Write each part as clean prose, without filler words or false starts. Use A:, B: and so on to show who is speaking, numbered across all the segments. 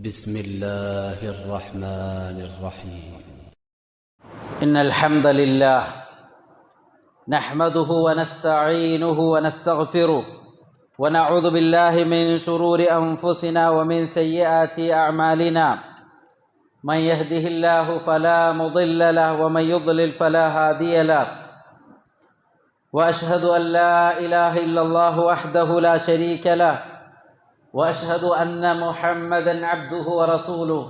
A: بسم الله الرحمن الرحيم.
B: إن الحمد لله نحمده ونستعينه ونستغفره ونعوذ بالله من شرور أنفسنا ومن سيئات أعمالنا. من يهده الله فلا مضل له ومن يضلل فلا هادي له. وأشهد أن لا إله إلا الله وحده لا شريك له وأشهد أن محمدًا عبده ورسوله.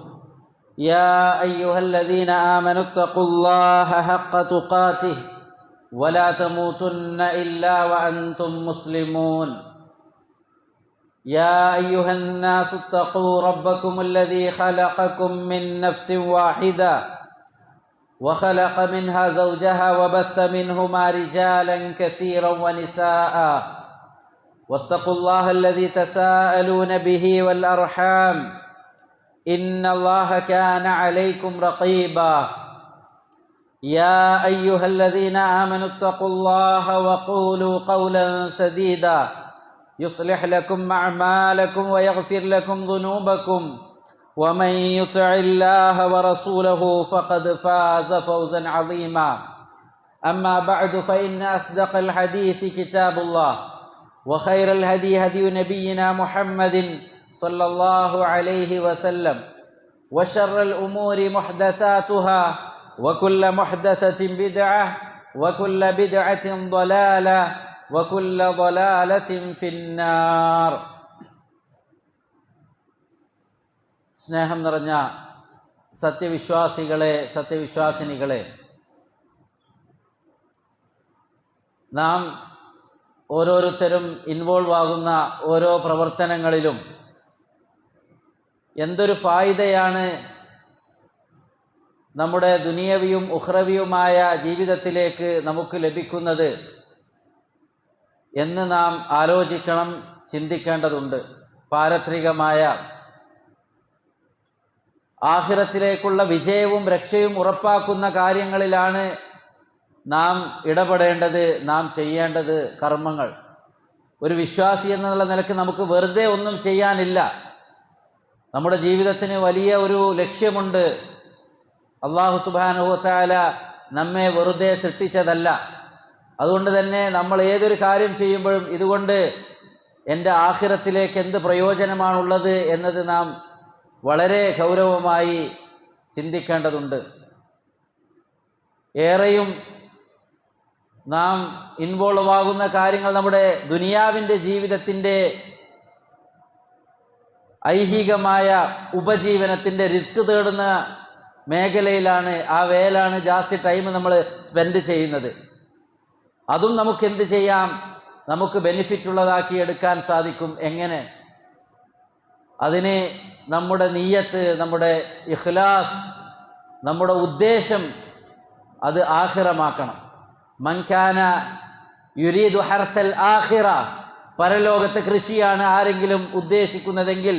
B: يا أيها الذين آمنوا اتقوا الله حق تقاته ولا تموتن إلا وأنتم مسلمون. يا أيها الناس اتقوا ربكم الذي خلقكم من نفس واحدة وخلق منها زوجها وبث منهما رجالا كثيرا ونساء. واتقوا الله الذي تساءلون به والأرحام إن الله كان عليكم رقيبا. يا أيها الذين آمنوا اتقوا الله وقولوا قولا سديدا يصلح لكم أعمالكم ويغفر لكم ذنوبكم ومن يطع الله ورسوله فقد فاز فوزا عظيما. أما بعد فإن أصدق الحديث كتاب الله وخير الهدي هدي نبينا محمد صلى الله عليه وسلم وشر الأمور محدثاتها وكل محدثة بدعة وكل بدعة ضلالة وكل ضلالة في النار. സ്നേഹം നിറഞ്ഞ സത്യവിശ്വാസികളെ, സത്യവിശ്വാസിനികളെ, നാം ഓരോരുത്തരും ഇൻവോൾവ് ആകുന്ന ഓരോ പ്രവർത്തനങ്ങളിലും എന്തൊരു ഫായിദയാണ് നമ്മുടെ ദുനിയവിയും ഉഖ്റവിയുമായ ജീവിതത്തിലേക്ക് നമുക്ക് ലഭിക്കുന്നത് എന്ന് നാം ആലോചിക്കണം, ചിന്തിക്കേണ്ടതുണ്ട്. പാരത്രികമായ ആഖിറത്തിലേക്കുള്ള വിജയവും രക്ഷയും ഉറപ്പാക്കുന്ന കാര്യങ്ങളിലാണ് നാം ഇടപെടേണ്ടത്, നാം ചെയ്യേണ്ടത് കർമ്മങ്ങൾ. ഒരു വിശ്വാസി എന്നുള്ള നിലക്ക് നമുക്ക് വെറുതെ ഒന്നും ചെയ്യാനില്ല. നമ്മുടെ ജീവിതത്തിന് വലിയ ഒരു ലക്ഷ്യമുണ്ട്. അല്ലാഹു സുബ്ഹാനഹു വ തആല നമ്മെ വെറുതെ സൃഷ്ടിച്ചതല്ല. അതുകൊണ്ട് തന്നെ നമ്മൾ ഏതൊരു കാര്യം ചെയ്യുമ്പോഴും ഇതുകൊണ്ട് എൻ്റെ ആഖിറത്തിലേക്ക് എന്ത് പ്രയോജനമാണുള്ളത് എന്നത് നാം വളരെ ഗൗരവമായി ചിന്തിക്കേണ്ടതുണ്ട്. ഏറെയും നാം ഇൻവോൾവ് ആകുന്ന കാര്യങ്ങൾ നമ്മുടെ ദുനിയാവിൻ്റെ ജീവിതത്തിൻ്റെ ഐഹികമായ ഉപജീവനത്തിൻ്റെ റിസ്ക് തേടുന്ന മേഖലയിലാണ്. ആ വേലാണ് ജാസ്തി ടൈം നമ്മൾ സ്പെൻഡ് ചെയ്യുന്നത്. അതും നമുക്ക് എന്ത് ചെയ്യാം, നമുക്ക് ബെനിഫിറ്റ് ഉള്ളതാക്കി എടുക്കാൻ സാധിക്കും. എങ്ങനെ? അതിന് നമ്മുടെ നിയ്യത്ത്, നമ്മുടെ ഇഖ്ലാസ്, നമ്മുടെ ഉദ്ദേശം അത് ആഖിറമാക്കണം. മൻ കാന യുരീദു ഹർസൽ ആഖിറ, പരലോകത്തെ കൃഷിയാണ് ആരെങ്കിലും ഉദ്ദേശിക്കുന്നതെങ്കിൽ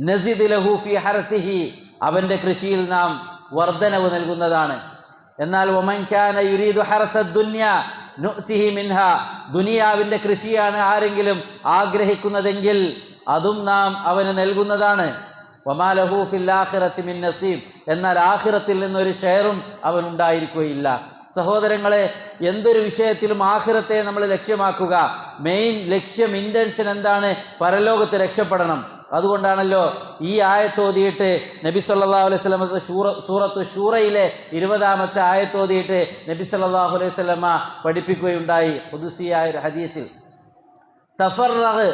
B: നസിദ് ലഹു ഫി ഹർസിഹി, അവൻ്റെ കൃഷിയിൽ നാം വർധനവ് നൽകുന്നതാണ്. എന്നാൽ വമൻ കാന യുരീദു ഹർസദ് ദുനിയ നുഅ്തിഹി മിൻഹാ, ദുനിയാവിൻ്റെ കൃഷിയാണ് ആരെങ്കിലും ആഗ്രഹിക്കുന്നതെങ്കിൽ അതും നാം അവന് നൽകുന്നതാണ്. വമാ ലഹു ഫിൽ ആഖിറതി മിൻ നസീബ്, എന്നാൽ ആഖിറത്തിൽ നിന്നൊരു ഷെയറും അവനുണ്ടായിരിക്കുകയില്ല. സഹോദരങ്ങളെ, എന്തൊരു വിഷയത്തിലും ആഖിറത്തെ നമ്മൾ ലക്ഷ്യമാക്കുക. മെയിൻ ലക്ഷ്യം, ഇൻറ്റൻഷൻ എന്താണ്? പരലോകത്ത് രക്ഷപ്പെടണം. അതുകൊണ്ടാണല്ലോ ഈ ആയത്തോതിയിട്ട് നബി സല്ലല്ലാഹു അലൈഹി വസല്ലം സൂറത്തു ശൂറയിലെ 20-ാമത്തെ ആയത്തോതിയിട്ട് നബി സല്ലല്ലാഹു അലൈഹി വസല്ലം പഠിപ്പിക്കുകയുണ്ടായി. ഖുദ്സിയായ ഒരു ഹദീസിൽ, തഫറഗ്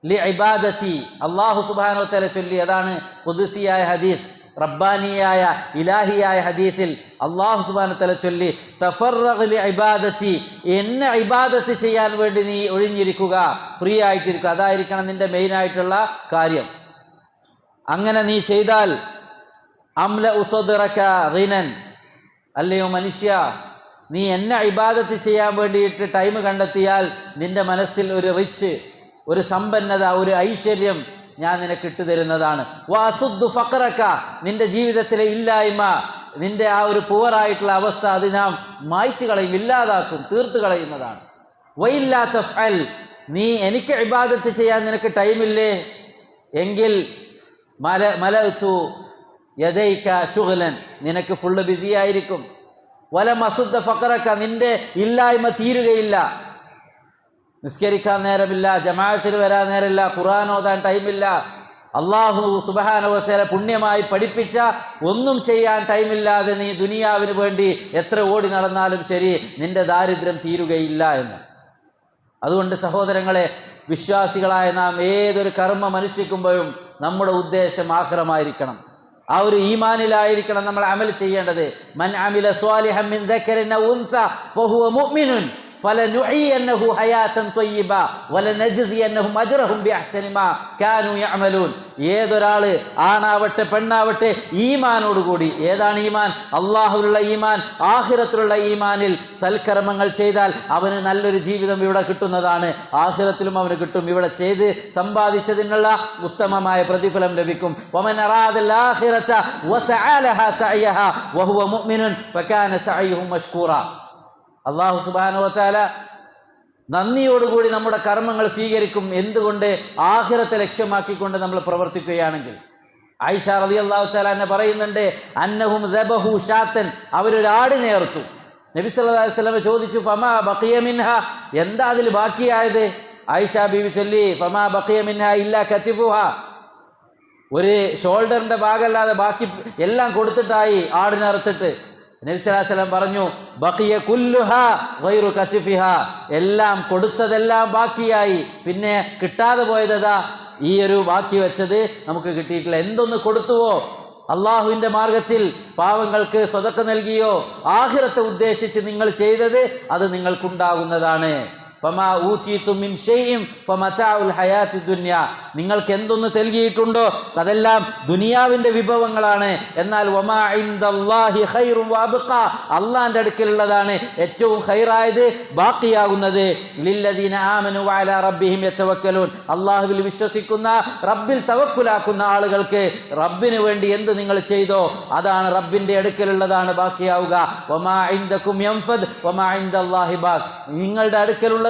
B: ലിഇബാദതി, അല്ലാഹു സുബ്ഹാനഹു വ തആല ചൊല്ലി. അതാണ് ഖുദ്സിയായ ഹദീസ്. റബ്ബാനിയായ ഇലാഹിയായ ഹദീസിൽ അല്ലാഹു സുബ്ഹാനഹു വ തആല ചൊല്ലി, തഫറഗ് ലിഇബാദതി, എന്നെ ഇബാദത്ത് ചെയ്യാൻ വേണ്ടി നീ ഒഴിഞ്ഞിരിക്കുക, ഫ്രീ ആയിട്ടിരിക്കുക. അതായിരിക്കണം നിന്റെ മെയിനായിട്ടുള്ള കാര്യം. അങ്ങനെ നീ ചെയ്താൽ അംലഉ സദ്റക ഗിനൻ, അല്ലയോ മനുഷ്യ, നീ എന്നെ ഇബാദത്ത് ചെയ്യാൻ വേണ്ടിയിട്ട് ടൈം കണ്ടെത്തിയാൽ നിന്റെ മനസ്സിൽ ഒരു റിച്ച്, ഒരു സമ്പന്നത, ഒരു ഐശ്വര്യം ഞാൻ നിനക്ക് ഇട്ടുതരുന്നതാണ്. വഅസുദ്ദു ഫഖറക, നിന്റെ ജീവിതത്തിലെ ഇല്ലായ്മ, നിന്റെ ആ ഒരു പുവറായിട്ടുള്ള അവസ്ഥ അത് നാം മായ്ച്ചു കളയും, ഇല്ലാതാക്കും, തീർത്തു കളയുന്നതാണ്. വഇല്ലാ തഫ്അൽ, നീ എനിക്ക് ഇബാദത്ത് ചെയ്യാൻ നിനക്ക് ടൈമില്ലേ എങ്കിൽ മലഅ്തു യദൈക ശുഗ്ലൻ, നിനക്ക് ഫുള്ള് ബിസി ആയിരിക്കും. വലം അസുദ്ദ ഫഖറക, നിന്റെ ഇല്ലായ്മ തീരുകയില്ല. നിസ്കരിക്കാൻ നേരമില്ല, ജമാഅത്തിൽ വരാൻ നേരമില്ല, ഖുർആൻ ഓതാൻ ടൈമില്ല, അള്ളാഹു സുബ്ഹാനഹു വ തആല പുണ്യമായി പഠിപ്പിച്ച ഒന്നും ചെയ്യാൻ ടൈമില്ലാതെ നീ ദുനിയാവിന് വേണ്ടി എത്ര ഓടി നടന്നാലും ശരി, നിന്റെ ദാരിദ്ര്യം തീരുകയില്ല എന്ന്. അതുകൊണ്ട് സഹോദരങ്ങളെ, വിശ്വാസികളായ നാം ഏതൊരു കർമ്മം അനുഷ്ഠിക്കുമ്പോഴും നമ്മുടെ ഉദ്ദേശം ആഖിറമായിരിക്കണം. ആ ഒരു ഈമാനിലായിരിക്കണം നമ്മൾ അമൽ ചെയ്യേണ്ടത്. മൻ അമില സ്വാലിഹൻ മിൻ ദക്കറിൻ ഔ ഉൻസ ഫഹുവ മുഅ്മിനുൻ ഫലനുഹയിന്നഹു ഹയാതൻ ത്വയ്യിബ വലനജ്സിയന്നഹും അജ്റഹും ബിഅഹ്സനി മാ കാനൂ യഅമലൂൻ. ഏതൊരാള് ആണാവട്ടെ പെണ്ണാവട്ടെ ഈമാനോടുകൂടി, ഏതാണ് ഈമാൻ? അള്ളാഹുവിലുള്ള ഈമാൻ, ആഖിറത്തിലുള്ള ഈമാനിൽ സൽക്കർമ്മങ്ങൾ ചെയ്താൽ അവന് നല്ലൊരു ജീവിതം ഇവിടെ കിട്ടുന്നതാണ്, ആഖിറത്തിലും അവന് കിട്ടും. ഇവിടെ ചെയ്ത് സമ്പാദിച്ചതിനുള്ള ഉത്തമമായ പ്രതിഫലം ലഭിക്കും. വമൻ അറാദൽ ആഖിറത വസഅ ലഹാ സഅയഹാ വഹുവ മുഅ്മിനുൻ ഫകാന സഅയുഹു മഷ്കൂറ. അള്ളാഹു സുബ്ഹാനഹു വ തആല നന്ദിയോടുകൂടി നമ്മുടെ കർമ്മങ്ങൾ സ്വീകരിക്കും. എന്തുകൊണ്ട്? ആഖിറത്തെ ലക്ഷ്യമാക്കിക്കൊണ്ട് നമ്മൾ പ്രവർത്തിക്കുകയാണെങ്കിൽ. ആയിഷ റളിയല്ലാഹു തആല അൻഹ പറയുന്നുണ്ട്, അന്നഹും ദബഹു ഷാത്തൻ, അവരൊരു ആടിനെ അറുത്തു. നബി സല്ലല്ലാഹു അലൈഹി വസല്ലം ചോദിച്ചു, ഫമാ ബഖിയ മിൻഹ, എന്താ അതിൽ ബാക്കിയായത്? ആയിഷ ബീവി ചൊല്ലി, ഫമാ ബഖിയ മിൻഹ ഇല്ലാ കതിഫുഹ, ഒരു ഷോൾഡറിന്റെ ഭാഗമല്ലാതെ ബാക്കി എല്ലാം കൊടുത്തിട്ടായി ആടിനറുത്തിട്ട്. നബി സല്ലല്ലാഹു അലൈഹി വസല്ലം പറഞ്ഞു, ബഖിയ കുല്ലുഹാ ഗൈറു കതിഫിഹാ, എല്ലാം കൊടുത്തതെല്ലാം ബാക്കിയായി, പിന്നെ കിട്ടാതെ പോയതാ ഈ ഒരു ബാക്കി വെച്ചത് നമുക്ക് കിട്ടിയിട്ടില്ല. എന്തൊന്ന് കൊടുത്തുവോ, അള്ളാഹുവിന്റെ മാർഗത്തിൽ പാവങ്ങൾക്ക് സ്വതക്ക നൽകിയോ, ആഖിറത്തെ ഉദ്ദേശിച്ച് നിങ്ങൾ ചെയ്തത് അത് നിങ്ങൾക്കുണ്ടാകുന്നതാണ്. ഫമാ ഊതീതും മിൻ ഷൈഇൻ ഫമതാഉൽ ഹയാത്തി ദുനിയ, നിങ്ങൾക്ക് എന്തൊന്ന് നൽകിയിട്ടുണ്ടോ അതെല്ലാം ദുനിയാവിന്റെ വിഭവങ്ങളാണ്. എന്നാൽ വമാ ഇൻദല്ലാഹി ഖൈറുൻ വഅബ്ഖ, അല്ലാഹുവിന്റെ അടുക്കലുള്ളതാണ് ഏറ്റവും ഖൈറായത്, ബാക്കിയാകുന്നത്. ലില്ലദീന ആമനു വഅലാ റബ്ബിഹിം യതവക്കലൂൻ, അല്ലാഹുവിൽ വിശ്വസിക്കുന്ന, റബ്ബിൽ തവക്കുലാക്കുന്ന ആളുകൾക്ക് റബ്ബിന് വേണ്ടി എന്ത് നിങ്ങൾ ചെയ്തോ അതാണ് റബ്ബിന്റെ അടുക്കലുള്ളതാണ് ബാക്കിയാവുക. വമാ ഇൻദകും യൻഫദ് വമാ ഇൻദല്ലാഹി ബാഖ്, നിങ്ങളുടെ അടുക്കലുള്ള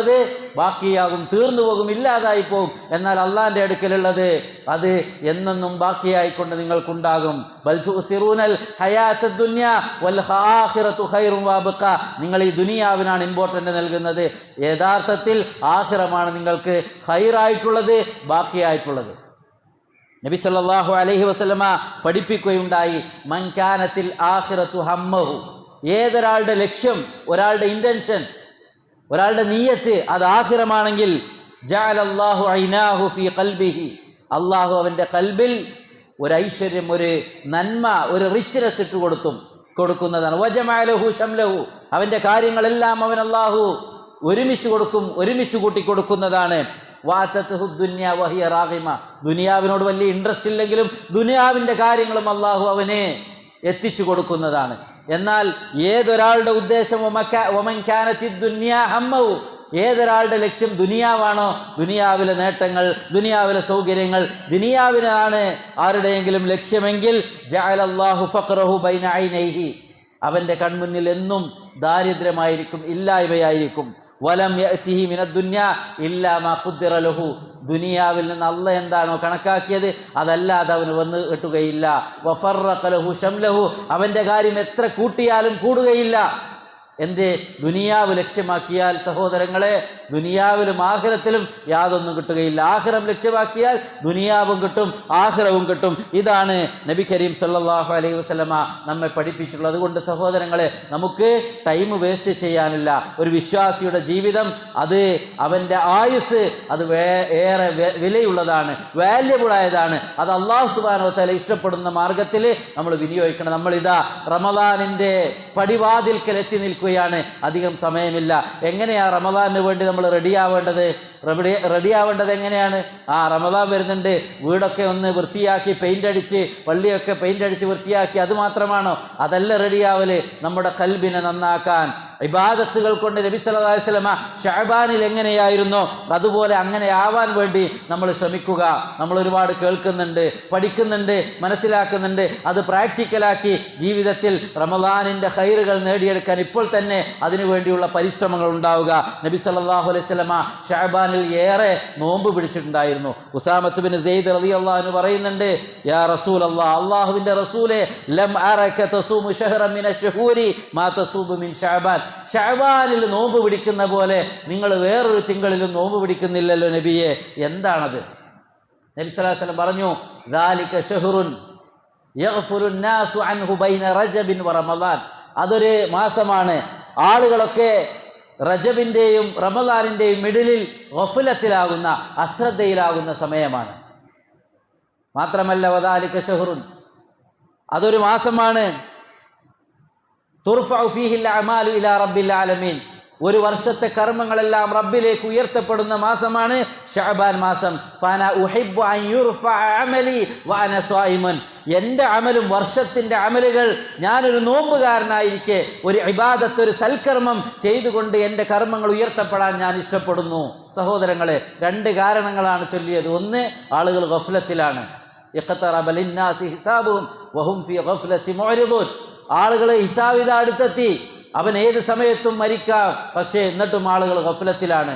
B: ബാക്കിയാകും, തീർന്നു പോകും, ഇല്ലാതായി പോകും. എന്നാൽ അള്ളാന്റെ അടുക്കലുള്ളത് അത് എന്നെന്നും ബാക്കിയായിക്കൊണ്ട് നിങ്ങൾക്കുണ്ടാകും. ബൽ തുസിറൂനൽ ഹയാത്തദ് ദുനിയ വൽ ആഖിറതു ഖൈറുൻ വഅബ്ഖ, നിങ്ങൾ ഈ ദുനിയാവിനാണ് ഇമ്പോർട്ടന്റ് നൽകുന്നത്, യഥാർത്ഥത്തിൽ ആഖിറമാണ് നിങ്ങൾക്ക് ഖൈറായിട്ടുള്ളത്, ബാക്കിയായിട്ടുള്ളത്. നബി സല്ലല്ലാഹു അലൈഹി വസല്ലമ പഠിപ്പിക്കുകയുണ്ടായി, മൻ കാനത്തിൽ ആഖിറതു ഹമ്മഹു, ഏതൊരാളുടെ ലക്ഷ്യം, ഒരാളുടെ ഇന്റൻഷൻ, ഒരാളുടെ നീയത്ത് അത് ആഖിറമാണെങ്കിൽ, ജഅലല്ലാഹു ഐനാഹു ഫീ ഖൽബിഹി, അള്ളാഹു അവൻ്റെ കൽബിൽ ഒരു ഐശ്വര്യം, ഒരു നന്മ, ഒരു റിച്ച്നെസ് ഇട്ട് കൊടുക്കുന്നതാണ്. വജമഅലഹു ശംലഹു, അവൻ്റെ കാര്യങ്ങളെല്ലാം അവൻ അള്ളാഹു ഒരുമിച്ച് കൊടുക്കും, ഒരുമിച്ച് കൂട്ടി കൊടുക്കുന്നതാണ്. വാതത്ഹു ദുനിയ വഹിയ റാഗിമ, ദുനിയാവിനോട് വലിയ ഇൻട്രസ്റ്റ് ഇല്ലെങ്കിലും ദുനിയാവിൻ്റെ കാര്യങ്ങളും അള്ളാഹു അവനെ എത്തിച്ചു കൊടുക്കുന്നതാണ്. എന്നാൽ ഏതൊരാളുടെ ഉദ്ദേശം വമൻ കാനത്തിദ് ദുനിയ ഹമ്മഹു, ഏതൊരാളുടെ ലക്ഷ്യം ദുനിയാവാണോ, ദുനിയാവിലെ നേട്ടങ്ങൾ, ദുനിയാവിലെ സൗകര്യങ്ങൾ, ദുനിയാവിനാണ് ആരുടെയെങ്കിലും ലക്ഷ്യമെങ്കിൽ, ജഅലല്ലാഹു ഫഖറഹു ബൈന ഐനൈഹി, അവൻ്റെ കൺമുന്നിൽ എന്നും ദാരിദ്ര്യമായിരിക്കും, ഇല്ലായ്മയായിരിക്കും. വലം യഅതിഹി മിനദ് ദുനിയ ഇല്ലാ മാ ഖുദ്ദിറ ലഹു, ദുനിയാവിൽ നിന്ന് അള്ളാഹ് എന്താണോ കണക്കാക്കിയത് അതല്ലാതെ അവന് വന്ന് കിട്ടുകയില്ല. വഫറഖ ലഹു ശംലഹു, അവൻ്റെ കാര്യം എത്ര കൂട്ടിയാലും കൂടുകയില്ല. എന്തേ? ദുനിയാവ് ലക്ഷ്യമാക്കിയാൽ സഹോദരങ്ങളെ, ദുനിയാവിലും ആഖിറത്തിലും യാതൊന്നും കിട്ടുകയില്ല. ആഖിറം ലക്ഷ്യമാക്കിയാൽ ദുനിയാവും കിട്ടും, ആഖിറവും കിട്ടും. ഇതാണ് നബി കരീം സല്ലല്ലാഹു അലൈഹി വസല്ലമ നമ്മെ പഠിപ്പിച്ചിട്ടുള്ളത്. അതുകൊണ്ട് സഹോദരങ്ങളെ, നമുക്ക് ടൈം വേസ്റ്റ് ചെയ്യാനില്ല. ഒരു വിശ്വാസിയുടെ ജീവിതം അത് അവൻ്റെ ആയുസ് അത് ഏറെ വിലയുള്ളതാണ്, വാല്യബിളായതാണ്. അത് അല്ലാഹു സുബ്ഹാനഹു വ തആല ഇഷ്ടപ്പെടുന്ന മാർഗത്തിൽ നമ്മൾ വിനിയോഗിക്കണം. നമ്മളിതാ റമദാനിൻ്റെ പടിവാതിൽക്കൽ എത്തി നിൽക്കുക, അധികം സമയമില്ല. എങ്ങനെയാ റമദാനിന് വേണ്ടി നമ്മൾ റെഡിയാവേണ്ടത് എങ്ങനെയാണ്? റമദാൻ വരുന്നുണ്ട്, വീടൊക്കെ ഒന്ന് വൃത്തിയാക്കി പെയിന്റ് അടിച്ച്, പള്ളിയൊക്കെ പെയിന്റ് അടിച്ച് വൃത്തിയാക്കി, അത് മാത്രമാണോ? അതല്ല റെഡിയാവല്. നമ്മുടെ കൽബിനെ നന്നാക്കാൻ, ഇബാദത്തുകൾ കൊണ്ട് നബി സല്ലല്ലാഹു അലൈഹി വസല്ലമ ശഅബാനിൽ എങ്ങനെയായിരുന്നോ അതുപോലെ അങ്ങനെ ആവാൻ വേണ്ടി നമ്മൾ ശ്രമിക്കുക. നമ്മൾ ഒരുപാട് കേൾക്കുന്നുണ്ട്, പഠിക്കുന്നുണ്ട്, മനസ്സിലാക്കുന്നുണ്ട്. അത് പ്രാക്ടിക്കലാക്കി ജീവിതത്തിൽ റമദാനിൻ്റെ ഖൈറുകൾ നേടിയെടുക്കാൻ ഇപ്പോൾ തന്നെ അതിനു വേണ്ടിയുള്ള പരിശ്രമങ്ങൾ ഉണ്ടാവുക. നബി സല്ലല്ലാഹു അലൈഹി വസല്ലമ ശഅബാനിൽ ഏറെ നോമ്പ് പിടിച്ചിട്ടുണ്ടായിരുന്നു. ഉസാമത്ത് ബിൻ സെയ്ദ് റളിയല്ലാഹു അൻഹു പറയുന്നുണ്ട്, യാ റസൂലല്ലാഹ്, അല്ലാഹുവിൻ്റെ റസൂലേ, ലം അറക തസൂമു ശഹറൻ മിന ശുഹൂരി മാ തസൂബു മിൻ ശഅബാൻ. ശഅബാനിൽ നോമ്പ് പിടിക്കുന്ന പോലെ നിങ്ങൾ വേറൊരു തിങ്കളിലും നോമ്പ് പിടിക്കുന്നില്ലല്ലോ നബിയെ, എന്താണത്? നബി സല്ലല്ലാഹു അലൈഹി വസല്ലം പറഞ്ഞു, ദാലിക ശഹ്റുൻ യഗ്ഫുറു നാസു അൻഹു ബൈന റജബിൻ വ റമദാൻ. അതൊരു മാസമാണ് ആളുകളൊക്കെ റജബിൻ്റെയും റമദാനിൻ്റെയും മിഡിലിൽ ഗഫലത്തിലാകുന്ന, അശ്രദ്ധയിലാകുന്ന സമയമാണ്. മാത്രമല്ല വദാലിക ശഹ്റുൻ, അതൊരു മാസമാണ് തുർഫഉ ഫീഹിൽ അഅമാലു ഇലാ റബ്ബിൽ ആലമീൻ, ഒരു വർഷത്തെ കർമ്മങ്ങളെല്ലാം റബ്ബിലേക്ക് ഉയർത്തപ്പെടുന്ന മാസമാണ് ശഅബാൻ മാസം. ഫഅന ഉഹിബ്ബു അൻ യുർഫഅ അമലി വഅന സ്വായിമുൻ. എൻ്റെ അമലും വർഷത്തിൻ്റെ അമലുകൾ ഞാനൊരു നോമ്പുകാരനായിരിക്കെ ഒരു ഇബാദത്ത്, ഒരു സൽക്കർമ്മം ചെയ്തുകൊണ്ട് എൻ്റെ കർമ്മങ്ങൾ ഉയർത്തപ്പെടാൻ ഞാൻ ഇഷ്ടപ്പെടുന്നു. സഹോദരങ്ങളെ, രണ്ട് കാരണങ്ങളാണ് ചൊല്ലിയത്. ഒന്ന്, ആളുകൾ ഗഫ്ലത്തിലാണ്. ഇഖ്തറബ ലിന്നാസി ഹിസാബുഹും വഹും ഫീ ഗഫ്ലത്തി മുഅ്രിദൂൻ. ആളുകൾ ഹിസാബിത അടുത്തെത്തി, അവൻ ഏത് സമയത്തും മരിക്കാം, പക്ഷേ എന്നിട്ടും ആളുകൾ ഗഫ്ലത്തിലാണ്.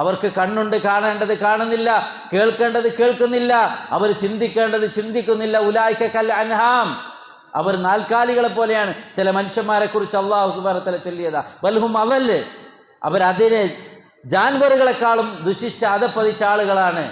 B: അവർക്ക് കണ്ണുണ്ട്, കാണേണ്ടത് കാണുന്നില്ല, കേൾക്കേണ്ടത് കേൾക്കുന്നില്ല, അവർ ചിന്തിക്കേണ്ടത് ചിന്തിക്കുന്നില്ല. ഉലൈക കൽ അൻഹാം, അവർ നാൽക്കാലികളെ പോലെയാണ്. ചില മനുഷ്യന്മാരെ കുറിച്ച് അല്ലാഹു സുബ്ഹാനഹു വ തആല ചൊല്ലിയതാ, ബൽഹും അളൽ, അവരതിനെ ജാൻവറുകളെക്കാളും ദുഷിച്ച അധപ്പതിച്ച ആളുകളാണ്.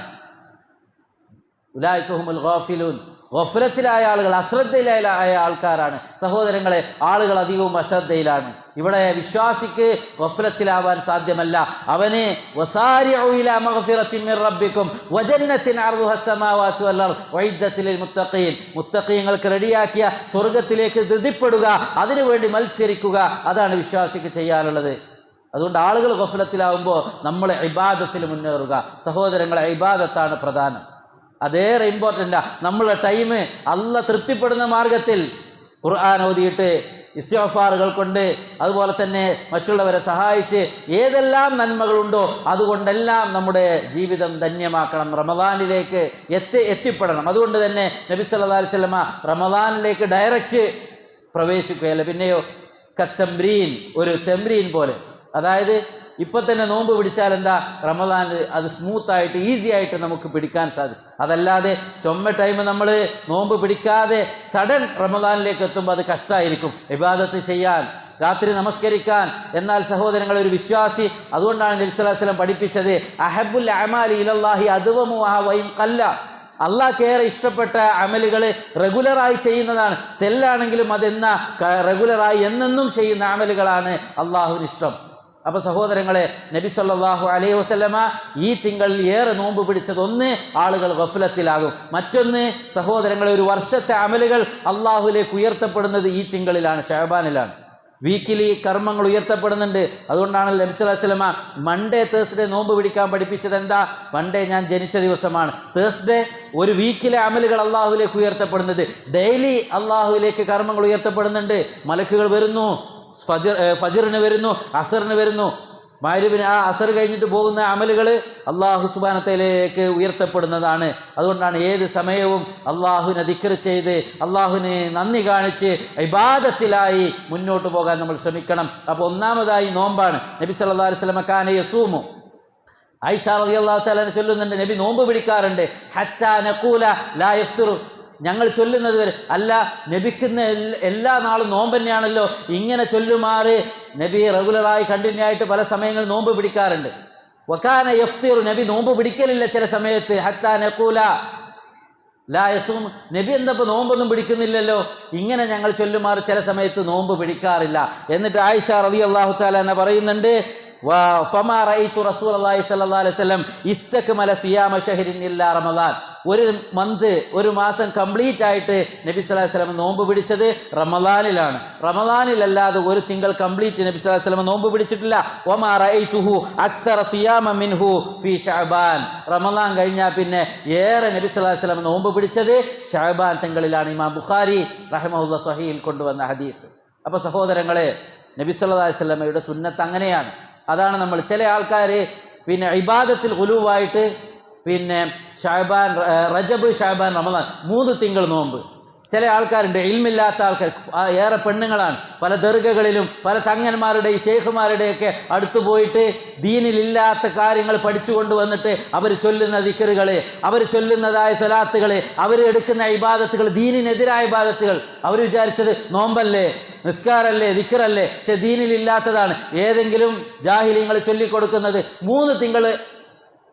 B: ഉലൈക ഹുമുൽ ഗാഫിലൂൻ, ഗഫലത്തിലായ ആളുകൾ, അശ്രദ്ധയിലായ ആൾക്കാരാണ്. സഹോദരങ്ങളെ, ആളുകൾ അധികവും അശ്രദ്ധയിലാണ്. ഇവിടെ വിശ്വാസിക്ക് ഗഫലത്തിലാവാൻ സാധ്യമല്ല. അവന് വസാരിഉ ഇലാ മഗ്ഫിറത്തിൻ മിർ റബ്ബിക്കും വജന്നത്തിൻ അർദുഹ അസ്സമാവാതു വൽ അർദ് ഉഇദ്ദത്ത് ലിൽ മുത്തഖീൻ. മുത്തഖീങ്ങൾക്ക് റെഡിയാക്കിയ സ്വർഗ്ഗത്തിലേക്ക് ധൃതിപ്പെടുക, അതിനുവേണ്ടി മത്സരിക്കുക, അതാണ് വിശ്വാസിക്ക് ചെയ്യാനുള്ളത്. അതുകൊണ്ട് ആളുകൾ ഗഫലത്തിലാവുമ്പോൾ നമ്മൾ ഇബാദത്തിൽ മുന്നേറുക. സഹോദരങ്ങളെ, ഇബാദത്താണ് പ്രധാനം, അതേറെ ഇമ്പോർട്ടൻ്റാ. നമ്മളുടെ ടൈം അല്ലാഹ് തൃപ്തിപ്പെടുന്ന മാർഗത്തിൽ ഖുർആൻ ഓതിയിട്ട്, ഇസ്തിഗ്ഫാറുകൾ കൊണ്ട്, അതുപോലെ തന്നെ മറ്റുള്ളവരെ സഹായിച്ച് ഏതെല്ലാം നന്മകളുണ്ടോ അതുകൊണ്ടെല്ലാം നമ്മുടെ ജീവിതം ധന്യമാക്കണം. റമദാനിലേക്ക് എത്തിപ്പെടണം. അതുകൊണ്ട് തന്നെ നബി സല്ലല്ലാഹു അലൈഹി വസല്ലമ റമദാനിലേക്ക് ഡയറക്റ്റ് പ്രവേശിക്കുകയല്ല, പിന്നെയോ കത്തംബ്രീൻ, ഒരു തെമ്രീൻ പോലെ. അതായത് ഇപ്പം തന്നെ നോമ്പ് പിടിച്ചാൽ എന്താ, റമദാനിൽ അത് സ്മൂത്തായിട്ട് ഈസി ആയിട്ട് നമുക്ക് പിടിക്കാൻ സാധിക്കും. അതല്ലാതെ ചുമ ടൈം നമ്മൾ നോമ്പ് പിടിക്കാതെ സഡൻ റമദാനിലേക്ക് എത്തുമ്പോൾ അത് കഷ്ടമായിരിക്കും ഇബാദത്ത് ചെയ്യാൻ, രാത്രി നമസ്കരിക്കാൻ. എന്നാൽ സഹോദരങ്ങൾ, ഒരു വിശ്വാസി, അതുകൊണ്ടാണ് നബി സല്ലല്ലാഹു അലൈഹി വസല്ലം പഠിപ്പിച്ചത്, അഹബ്ബുൽ അഅമാലി ഇലല്ലാഹി അദ്വമുഹാ വഇൻ ഖല്ല. അള്ളാഹ്ക്ക് ഏറെ ഇഷ്ടപ്പെട്ട അമലുകൾ റെഗുലറായി ചെയ്യുന്നതാണ്. തെല്ലാണെങ്കിലും അതെന്ന റെഗുലറായി എന്നെന്നും ചെയ്യുന്ന അമലുകളാണ് അള്ളാഹുവിന് ഇഷ്ടം. അപ്പോൾ സഹോദരങ്ങളെ, നബി സല്ലല്ലാഹു അലൈഹി വസല്ലമ ഈ തിങ്കളിൽ ഏറെ നോമ്പ് പിടിച്ചത്, ഒന്ന്, ആളുകൾ ഗഫലത്തിലാകും. മറ്റൊന്ന്, സഹോദരങ്ങളെ, ഒരു വർഷത്തെ അമലുകൾ അള്ളാഹുലേക്ക് ഉയർത്തപ്പെടുന്നത് ഈ തിങ്കളിലാണ്, ശഅബാനിലാണ്. വീക്കിലി കർമ്മങ്ങൾ ഉയർത്തപ്പെടുന്നുണ്ട്. അതുകൊണ്ടാണ് നബി സല്ലല്ലാഹു അലൈഹി വസല്ലമ മൺഡേ തേഴ്സ്ഡേ നോമ്പ് പിടിക്കാൻ പഠിപ്പിച്ചത്. എന്താ? മൺഡേ ഞാൻ ജനിച്ച ദിവസമാണ്, തേഴ്സ്ഡേ ഒരു വീക്കിലെ അമലുകൾ അള്ളാഹുലേക്ക് ഉയർത്തപ്പെടുന്നത്. ഡെയിലി അള്ളാഹുവിലേക്ക് കർമ്മങ്ങൾ ഉയർത്തപ്പെടുന്നുണ്ട്. മലക്കുകൾ വരുന്നു, ഫജ്റിന് വരുന്നു, അസറിന് വരുന്നു. മഗ്‌രിബിന് ആ അസർ കഴിഞ്ഞിട്ട് പോകുന്ന അമലുകൾ അള്ളാഹു സുബ്ഹാനഹു വ തആലയിലേക്ക് ഉയർത്തപ്പെടുന്നതാണ്. അതുകൊണ്ടാണ് ഏത് സമയവും അള്ളാഹുവിനെ ദിക്ർ ചെയ്ത്, അള്ളാഹുവിന് നന്ദി കാണിച്ച് ഇബാദത്തിലായി മുന്നോട്ട് പോകാൻ നമ്മൾ ശ്രമിക്കണം. അപ്പോൾ ഒന്നാമതായി നോമ്പാണ്. നബി സല്ലല്ലാഹു അലൈഹി വസല്ലം കാന യസൂമു. ആയിഷ റളിയല്ലാഹു തആല ചൊല്ലുന്നുണ്ട്, നബി നോമ്പ് പിടിക്കാറുണ്ട്. ഹത്താ നഖൂല ലാ യഫ്തുറു, ഞങ്ങൾ ചൊല്ലുന്നത് വരെ. അല്ല, നബിക്കുന്ന എല്ലാ നാളും നോമ്പ് തന്നെയാണല്ലോ, ഇങ്ങനെ ചൊല്ലുമാറ് നബി റെഗുലറായി കണ്ടിന്യൂ ആയിട്ട് പല സമയങ്ങളിൽ നോമ്പ് പിടിക്കാറുണ്ട്. വകാന യഫ്തിറു, നബി നോമ്പ് പിടിക്കലില്ല ചില സമയത്ത്. ഹത്താ നഖൂല ലാ യസൂം, നബി എന്തപ്പോൾ നോമ്പൊന്നും പിടിക്കുന്നില്ലല്ലോ, ഇങ്ങനെ ഞങ്ങൾ ചൊല്ലുമാറ് ചില സമയത്ത് നോമ്പ് പിടിക്കാറില്ല. എന്നിട്ട് ആയിഷ റളിയല്ലാഹു തആല അൻഹ പറയുന്നുണ്ട്, ഫമാ റഅയ്തു റസൂലുള്ളാഹി സ്വല്ലല്ലാഹു അലൈഹി വസല്ലം ഇസ്തക്മല സിയാമ ശഹ്രിൻ ഇല്ലാ റമദാൻ. ഒരു മന്ത്, ഒരു മാസം കംപ്ലീറ്റ് ആയിട്ട് നബി സല്ലല്ലാഹു അലൈഹി വസല്ലം നോമ്പ് പിടിച്ചത് റമദാനിലാണ്. റമദാനിലല്ലാതെ ഒരു തിങ്കൾ കംപ്ലീറ്റ് നബി സല്ലല്ലാഹു അലൈഹി വസല്ലം നോമ്പ് പിടിച്ചിട്ടില്ല. വമാ റഅയ്തുഹു അക്സറ സിയാമ മിൻഹു ഫീ ശഅബാൻ. റമദാൻ കഴിഞ്ഞാൽ പിന്നെ ഏറെ നബി സല്ലല്ലാഹു അലൈഹി വസല്ലം നോമ്പ് പിടിച്ചത് ശഅബാൻ തിങ്കളിലാണ്. ഇമാം ബുഖാരി റഹിമഹുല്ലാഹ് സ്വഹീഹിൽ കൊണ്ടുവന്ന ഹദീസ്. അപ്പോൾ സഹോദരങ്ങളെ, നബി സല്ലല്ലാഹു അലൈഹി വസല്ലമയുടെ സുന്നത്ത് അങ്ങനെയാണ്. അതാണ് നമ്മൾ ചില ആൾക്കാർ പിന്നെ ഇബാദത്തിൽ ഖുലൂവായിട്ട് പിന്നെ ഷഅബാൻ, റജബ്, ഷഅബാൻ, റമദാൻ 3 തിങ്കൾ നോമ്പ്. ചില ആൾക്കാരുണ്ട് ഇൽമില്ലാത്ത ആൾക്കാർ, ഏറെ പെണ്ണുങ്ങളാണ്, പല ദർഗകളിലും പല തങ്ങന്മാരുടെയും ഷെയ്ഖുമാരുടെയൊക്കെ അടുത്ത് പോയിട്ട് ദീനിലില്ലാത്ത കാര്യങ്ങൾ പഠിച്ചുകൊണ്ട് വന്നിട്ട് അവർ ചൊല്ലുന്ന ദിക്റുകൾ, അവർ ചൊല്ലുന്നതായ സ്വലാത്തുകൾ, അവർ എടുക്കുന്ന ഇബാദത്തുകൾ, ദീനിനെതിരായ ഇബാദത്തുകൾ, അവർ വിചാരിച്ചത് നോമ്പല്ലേ, നിസ്കാരല്ലേ, ദിക്റല്ലേ, പക്ഷെ ദീനിലില്ലാത്തതാണ്. ഏതെങ്കിലും ജാഹിലിങ്ങൾ ചൊല്ലിക്കൊടുക്കുന്നത് 3 തിങ്കൾ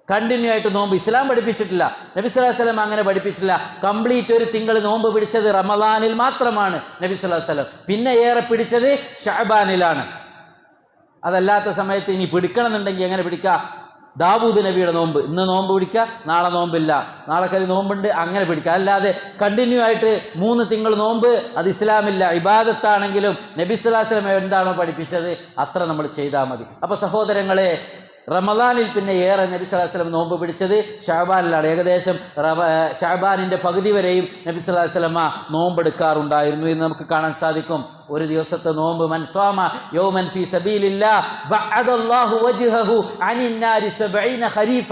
B: കണ്ടിന്യൂ ആയിട്ട് നോമ്പ് ഇസ്ലാം പഠിപ്പിച്ചിട്ടില്ല. നബി സല്ലല്ലാഹു അലൈഹി വസല്ലം അങ്ങനെ പഠിപ്പിച്ചിട്ടില്ല. കംപ്ലീറ്റ് ഒരു തിങ്കൾ നോമ്പ് പിടിച്ചത് റമദാനിൽ മാത്രമാണ് നബി സല്ലല്ലാഹു അലൈഹി വസല്ലം. പിന്നെ ഏറെ പിടിച്ചത് ഷഅബാനിലാണ്. അതല്ലാത്ത സമയത്ത് ഇനി പിടിക്കണമെന്നുണ്ടെങ്കിൽ എങ്ങനെ പിടിക്കുക? ദാവൂദ് നബിയുടെ നോമ്പ്, ഇന്ന് നോമ്പ് പിടിക്കുക, നാളെ നോമ്പില്ല, നാളെ കരി നോമ്പുണ്ട്, അങ്ങനെ പിടിക്കുക. അല്ലാതെ കണ്ടിന്യൂ ആയിട്ട് 3 തിങ്കൾ നോമ്പ് അത് ഇസ്ലാമില്ല. ഇബാദത്താണെങ്കിലും നബി സല്ലല്ലാഹു അലൈഹി വസല്ലം എന്താണോ പഠിപ്പിച്ചത് അത്ര നമ്മൾ ചെയ്താൽ മതി. അപ്പോൾ സഹോദരങ്ങളെ, റമദാനിൽ പിന്നെ ഏറെ നബി സല്ലല്ലാഹു അലൈഹി വസല്ലം നോമ്പ് പിടിച്ചത് ഷഅബാനിലാണ്. ഏകദേശം ഷഅബാനിൻ്റെ പകുതി വരെയും നബി സല്ലല്ലാഹു അലൈഹി വസല്ലം നോമ്പെടുക്കാറുണ്ടായിരുന്നു എന്ന് നമുക്ക് കാണാൻ സാധിക്കും. ഒരു ദിവസത്തെ നോമ്പ്, മൻ സ്വാമ യൗമൻ ഫീ സബീലില്ലാഹ് ബഅദല്ലാഹു വജ്ഹഹു അനിൻ നാരി 70 ഖരീഫ.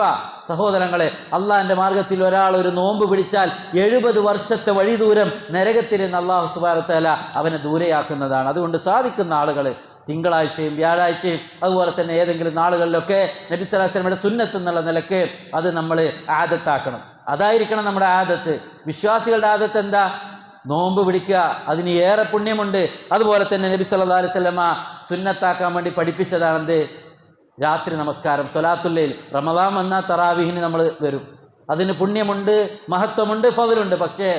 B: സഹോദരങ്ങളെ, അള്ളാഹിന്റെ മാർഗത്തിൽ ഒരാൾ ഒരു നോമ്പ് പിടിച്ചാൽ 70 വർഷത്തെ വഴി ദൂരം നരകത്തിൽ നിന്ന് അല്ലാഹു സുബ്ഹാനഹു വ തആല അവനെ ദൂരെയാക്കുന്നതാണ്. അതുകൊണ്ട് സാധിക്കുന്ന ആളുകൾ തിങ്കളാഴ്ചയും വ്യാഴാഴ്ചയും അതുപോലെ തന്നെ ഏതെങ്കിലും നാളുകളിലൊക്കെ നബി സല്ലല്ലാഹു അലൈഹി വസല്ലമയുടെ സുന്നത്ത് എന്നുള്ള നിലക്ക് അത് നമ്മൾ ആദത്താക്കണം. അതായിരിക്കണം നമ്മുടെ ആദത്ത്. വിശ്വാസികളുടെ ആദത്ത് എന്താ? നോമ്പ് പിടിക്കുക, അതിന് ഏറെ പുണ്യമുണ്ട്. അതുപോലെ തന്നെ നബി സല്ലല്ലാഹു അലൈഹി വസല്ലമ സുന്നത്താക്കാൻ വേണ്ടി പഠിപ്പിച്ചതാണെന്ത്? രാത്രി നമസ്കാരം, സ്വലാത്തുൽ ലൈൽ. റമദാൻ വന്നാൽ തറാവീഹിന് നമ്മൾ വരും, അതിന് പുണ്യമുണ്ട്, മഹത്വമുണ്ട്, ഫضലുണ്ട്. പക്ഷേ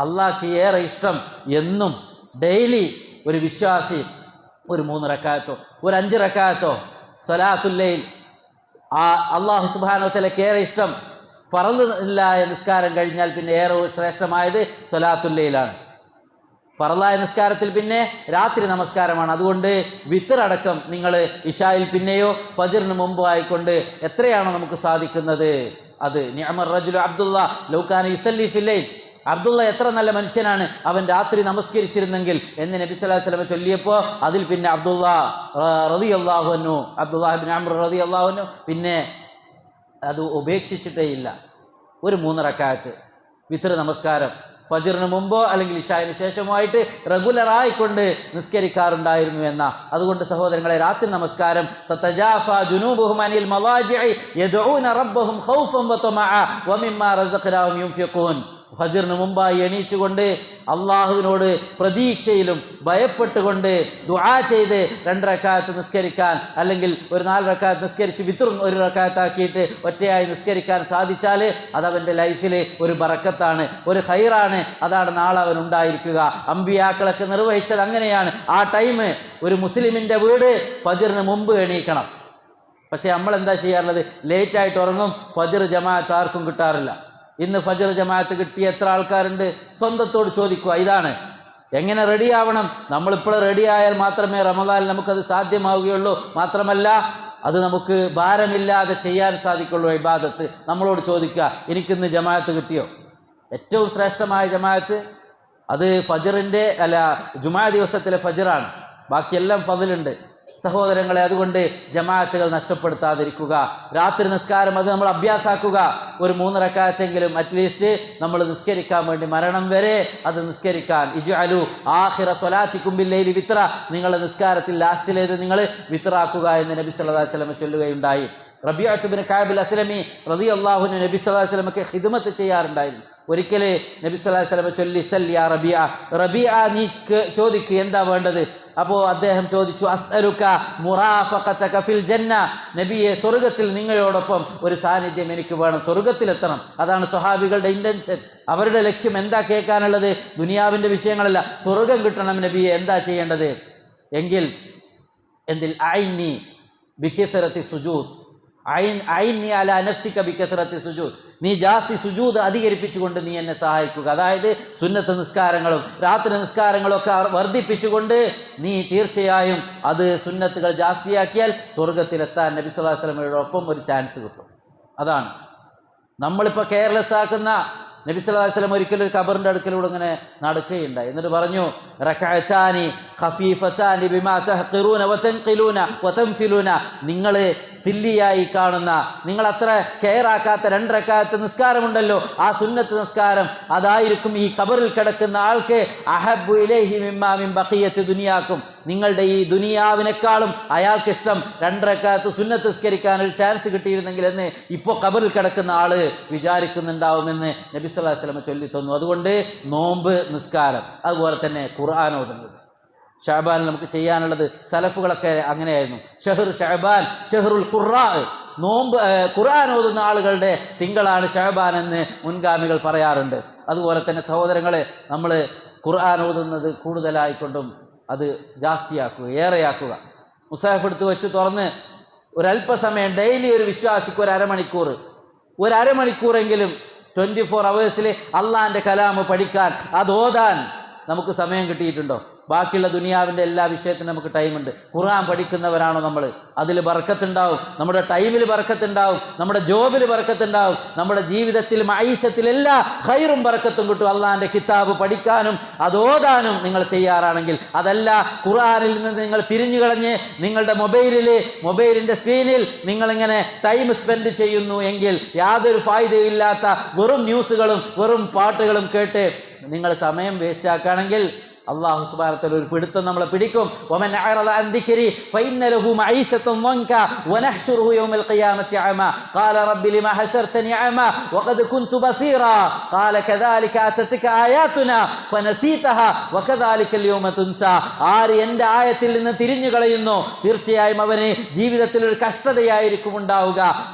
B: അള്ളാഹ്ക്ക് ഏറെ ഇഷ്ടം എന്നും ഡെയിലി ഒരു വിശ്വാസി ഒരു 3 റക്അത്തോ ഒരു 5 റക്അത്തോ സ്വലാത്തുൽ ലൈൽ, അള്ളാഹു സുബ്ഹാനഹു വ തആലയ്ക്ക് ഏറെ ഇഷ്ടം. ഫറള് ഇല്ലായ നിസ്കാരം കഴിഞ്ഞാൽ പിന്നെ ഏറെ ശ്രേഷ്ഠമായത് സ്വലാത്തുൽ ലൈലാണ്. ഫറളായ നിസ്കാരത്തിൽ പിന്നെ രാത്രി നമസ്കാരമാണ്. അതുകൊണ്ട് വിത്ർ അടക്കം നിങ്ങൾ ഇശായിൽ പിന്നെയോ ഫജ്റിന് മുമ്പോ ആയിക്കൊണ്ട് എത്രയാണോ നമുക്ക് സാധിക്കുന്നത് അത്. നിഅമർ റജുലു അബ്ദുള്ള ലൗ കാന യുസല്ലി ഫിൽ ലൈൽ. അബ്ദുള്ള എത്ര നല്ല മനുഷ്യനാണ്, അവൻ രാത്രി നമസ്കരിച്ചിരുന്നെങ്കിൽ എന്ന് നബി സല്ലല്ലാഹു അലൈഹി വസല്ലം ചൊല്ലിയപ്പോൾ അതിൽ പിന്നെ അബ്ദുള്ള റളിയല്ലാഹു അൻഹു, അബ്ദുല്ലാഹ് ഇബ്നു അംർ റളിയല്ലാഹു അൻഹു പിന്നെ അത് ഉപേക്ഷിച്ചിട്ടേ ഇല്ല. ഒരു 3 റക്അത്ത് വിത്ർ നമസ്കാരം ഫജ്റിന് മുമ്പോ അല്ലെങ്കിൽ ഇശായിന് ശേഷമോ ആയിട്ട് റെഗുലറായിക്കൊണ്ട് നിസ്കരിക്കാറുണ്ടായിരുന്നു എന്ന. അതുകൊണ്ട് സഹോദരങ്ങളെ, രാത്രി നമസ്കാരം തതജാഫാ ജുനൂബുഹും അനിൽ മളാജിഇ യദ്ഊന റബ്ബഹും ഖൗഫൻ വതമഅ വമിമ്മാ റസഖ്നാഹും യുൻഫിഖൂൻ. ഫജ്റിന് മുമ്പായി എണീച്ചുകൊണ്ട് അള്ളാഹുവിനോട് പ്രതീക്ഷയിലും ഭയപ്പെട്ടുകൊണ്ട് ദുആ ചെയ്ത് 2 റക്അത്ത് നിസ്കരിക്കാൻ, അല്ലെങ്കിൽ ഒരു 4 റക്അത്ത് നിസ്കരിച്ച് വിത്റും 1 റക്അത്താക്കിയിട്ട് ഒറ്റയായി നിസ്കരിക്കാൻ സാധിച്ചാൽ അതവൻ്റെ ലൈഫിൽ ഒരു ബറക്കത്താണ്, ഒരു ഖൈറാണ്. അതാണ് നാളെ അവൻ ഉണ്ടായിരിക്കുക. അമ്പിയാക്കളൊക്കെ നിർവഹിച്ചത് അങ്ങനെയാണ്. ആ ടൈം ഒരു മുസ്ലിമിൻ്റെ വീട് ഫജ്റിന് മുമ്പ് എണീക്കണം. പക്ഷേ നമ്മൾ എന്താ ചെയ്യാറുള്ളത്? ലേറ്റായിട്ട് ഉറങ്ങും, ഫജ്ർ ജമാഅത്ത് ആർക്കും കിട്ടാറില്ല. ഇന്ന് ഫജ്ർ ജമാഅത്ത് കിട്ടിയ എത്ര ആൾക്കാരുണ്ട്? സ്വന്തത്തോട് ചോദിക്കുക. ഇതാണ് എങ്ങനെ റെഡി ആവണം. നമ്മളിപ്പോൾ റെഡി ആയാൽ മാത്രമേ റമദാനിൽ നമുക്കത് സാധ്യമാവുകയുള്ളൂ. മാത്രമല്ല അത് നമുക്ക് ഭാരമില്ലാതെ ചെയ്യാൻ സാധിക്കുള്ളൂ. ഇബാദത്ത് നമ്മളോട് ചോദിക്കുക, എനിക്കിന്ന് ജമാഅത്ത് കിട്ടിയോ? ഏറ്റവും ശ്രേഷ്ഠമായ ജമാഅത്ത് അത് ഫജ്റിൻ്റെ ജുമാ ദിവസത്തിലെ ഫജ്റാണ്. ബാക്കിയെല്ലാം ഫضലുണ്ട് സഹോദരങ്ങളെ. അതുകൊണ്ട് ജമാഅത്തുകൾ നഷ്ടപ്പെടുത്താതിരിക്കുക. രാത്രി നിസ്കാരം അത് നമ്മൾ അഭ്യാസാക്കുക. ഒരു 3 റക്അത്തെങ്കിലും അറ്റ്ലീസ്റ്റ് നമ്മൾ നിസ്കരിക്കാൻ വേണ്ടി, മരണം വരെ അത് നിസ്കരിക്കാൻ. ഇജ്അലു ആഖിറ സ്വലാത്തിക്കും ബില്ലൈലി വിത്ര. നിങ്ങളുടെ നിസ്കാരത്തിൽ ലാസ്റ്റിലേത് നിങ്ങൾ വിത്റാക്കുക എന്ന് നബി സല്ലല്ലാഹു അലൈഹി വസല്ലം ചൊല്ലുകയുണ്ടായി. റബീഅത്ത് ബിൻ കഅബ് അസ്ലമി റളിയല്ലാഹു അൻഹു നബി സല്ലല്ലാഹു അലൈഹി വസല്ലമക്ക് ഖിദ്മത്ത് ചെയ്യാറുണ്ടായിരുന്നു. ഒരിക്കൽ നബി സല്ലല്ലാഹു അലൈഹി വസല്ലം ചൊല്ലി, സല്ലി യാ റബീഅ, റബീഅ നീ ചോദിക്ക് എന്താ വേണ്ടത്? അപ്പോൾ അദ്ദേഹം ചോദിച്ചു, അസ്അലുക മുറാഫഖതക ഫിൽ ജന്ന. നബിയെ, സ്വർഗത്തിൽ നിങ്ങളോടൊപ്പം ഒരു സാന്നിധ്യം എനിക്ക് വേണം, സ്വർഗത്തിലെത്തണം. അതാണ് സ്വഹാബികളുടെ ഇന്റൻഷൻ. അവരുടെ ലക്ഷ്യം എന്താ കേൾക്കാനുള്ളത്? ദുനിയാവിൻ്റെ വിഷയങ്ങളല്ല, സ്വർഗം കിട്ടണം നബിയെ, എന്താ ചെയ്യേണ്ടത്? എങ്കിൽ എന്തിൽ ഐനി ബികസറത്തി സുജൂദ്, ഐനി അലാ നഫ്സിക ബികസറത്തി സുജൂദ്. നീ ജാസ്തി സുജൂദ് അധികരിപ്പിച്ചുകൊണ്ട് നീ എന്നെ സഹായിക്കുക. അതായത് സുന്നത്ത് നിസ്കാരങ്ങളും രാത്രി നിസ്കാരങ്ങളും ഒക്കെ വർദ്ധിപ്പിച്ചുകൊണ്ട് നീ തീർച്ചയായും അത് സുന്നത്തുകൾ ജാസ്തിയാക്കിയാൽ സ്വർഗത്തിലെത്താൻ നബി സല്ലല്ലാഹു അലൈഹി വസല്ലമയോടൊപ്പം ഒരു ചാൻസ് കിട്ടും. അതാണ് നമ്മളിപ്പോൾ കെയർലെസ് ആക്കുന്ന. നബി സല്ലല്ലാഹു അലൈഹി വസല്ലം ഒരിക്കലും ഒരു ഖബറിൻ്റെ അടുക്കലൂടെ ഇങ്ങനെ നടക്കുകയുണ്ടായി. എന്നിട്ട് പറഞ്ഞു, റക്അത്താനി ഖഫീഫതാനി ബിമാ തഹ്ഖിറൂന വതൻഖിലൂന വതൻഫിലൂന. നിങ്ങൾ സില്ലിയായി കാണുന്ന, നിങ്ങൾ അത്ര കെയർ ആക്കാത്ത 2 റക്അത്ത് നിസ്കാരമുണ്ടല്ലോ, ആ സുന്നത്ത് നിസ്കാരം അതായിരിക്കും ഈ ഖബറിൽ കിടക്കുന്ന ആൾക്ക് അഹബ്ബു ഇലൈഹി മിമ്മാ മിൻ ബഖിയത്തി ദുനിയാക്കും, നിങ്ങളുടെ ഈ ദുനിയാവിനേക്കാളും അയാൾക്കിഷ്ടം 2 റക്അത്ത് സുന്നത്ത് നിസ്കരിക്കാൻ ഒരു ചാൻസ് കിട്ടിയിരുന്നെങ്കിൽ എന്ന് ഇപ്പോൾ ഖബറിൽ കിടക്കുന്ന ആള് വിചാരിക്കുന്നുണ്ടാവുമെന്ന് നബി സല്ലല്ലാഹു അലൈഹി വസല്ലം ചൊല്ലി തന്നു. അതുകൊണ്ട് നോമ്പ്, നിസ്കാരം, അതുപോലെ തന്നെ ഖുർആൻ ഓതുന്നത് ഷഅബാനിൽ നമുക്ക് ചെയ്യാനുള്ളത്. സലഫുകളൊക്കെ അങ്ങനെയായിരുന്നു. ഷഹ്റു ഷഅബാൻ ഷഹ്റുൽ ഖുർആ, നോമ്പ് ഖുർആൻ ഓതുന്ന ആളുകളുടെ തിങ്കളാണ് ഷഅബാൻ എന്ന് മുൻഗാമികൾ പറയാറുണ്ട്. അതുപോലെ തന്നെ സഹോദരങ്ങളെ, നമ്മൾ ഖുർആൻ ഓതുന്നത് കൂടുതലായിക്കൊണ്ടും അത് ജാസ്തിയാക്കുക, ഏറെയാക്കുക. മുസാഫ് എടുത്ത് വെച്ച് തുറന്ന് ഒരല്പസമയം ഡെയിലി ഒരു വിശ്വാസിക്ക് ഒരു അരമണിക്കൂറെങ്കിലും 24 hours അള്ളാന്റെ കലാമ് പഠിക്കാൻ, അത് ഓതാൻ നമുക്ക് സമയം കിട്ടിയിട്ടുണ്ടോ? ബാക്കിയുള്ള ദുനിയാവിൻ്റെ എല്ലാ വിഷയത്തിനും നമുക്ക് ടൈമുണ്ട്. ഖുർആൻ പഠിക്കുന്നവരാണോ നമ്മൾ? അതിൽ ബർക്കത്തുണ്ടാവും, നമ്മുടെ ടൈമിൽ ബർക്കത്തുണ്ടാവും, നമ്മുടെ ജോബിൽ ബർക്കത്തുണ്ടാവും, നമ്മുടെ ജീവിതത്തിൽ മഈശത്തിൽ എല്ലാ ഖൈറും ബർക്കത്തും കിട്ടും. അള്ളാഹിൻ്റെ കിതാബ് പഠിക്കാനും അത് ഓതാനും നിങ്ങൾ തയ്യാറാണെങ്കിൽ. അതല്ല, ഖുർആനിൽ നിന്ന് നിങ്ങൾ തിരിഞ്ഞു കളഞ്ഞ് നിങ്ങളുടെ മൊബൈലിൻ്റെ സ്ക്രീനിൽ നിങ്ങളിങ്ങനെ ടൈം സ്പെൻഡ് ചെയ്യുന്നു എങ്കിൽ യാതൊരു ഫായിദയും ഇല്ലാത്ത വെറും ന്യൂസുകളും വെറും പാട്ടുകളും കേട്ട് നിങ്ങൾ സമയം വേസ്റ്റ് ആക്കുകയാണെങ്കിൽ അല്ലാഹു സുബ്ഹാനഹു വ തആല ഒരു പിടുത്തം നമ്മളെ പിടിക്കും. വമൻ അഅറദ അൻ ദിക്രി ഫഇന്ന ലഹു മഈശതൻ വൻക വനഹ്ശുറുഹു യൗമൽ ഖിയാമത്തി അഅമാ ഖാല റബ്ബി ലിമാ ഹശർതനി അഅമാ വഖദ് കുൻതു ബസീറാ ഖാല കദാലിക അതതിക ആയാതുനാ ഫനസീതഹാ വകദാലികൽ യൗമ തുൻസാ. ആര് എൻ്റെ ആയത്തിൽ നിന്ന് തിരിഞ്ഞു കളയുന്നു, തീർച്ചയായും അവന് ജീവിതത്തിൽ ഒരു കഷ്ടതയായിരിക്കും ഉണ്ടാവുക.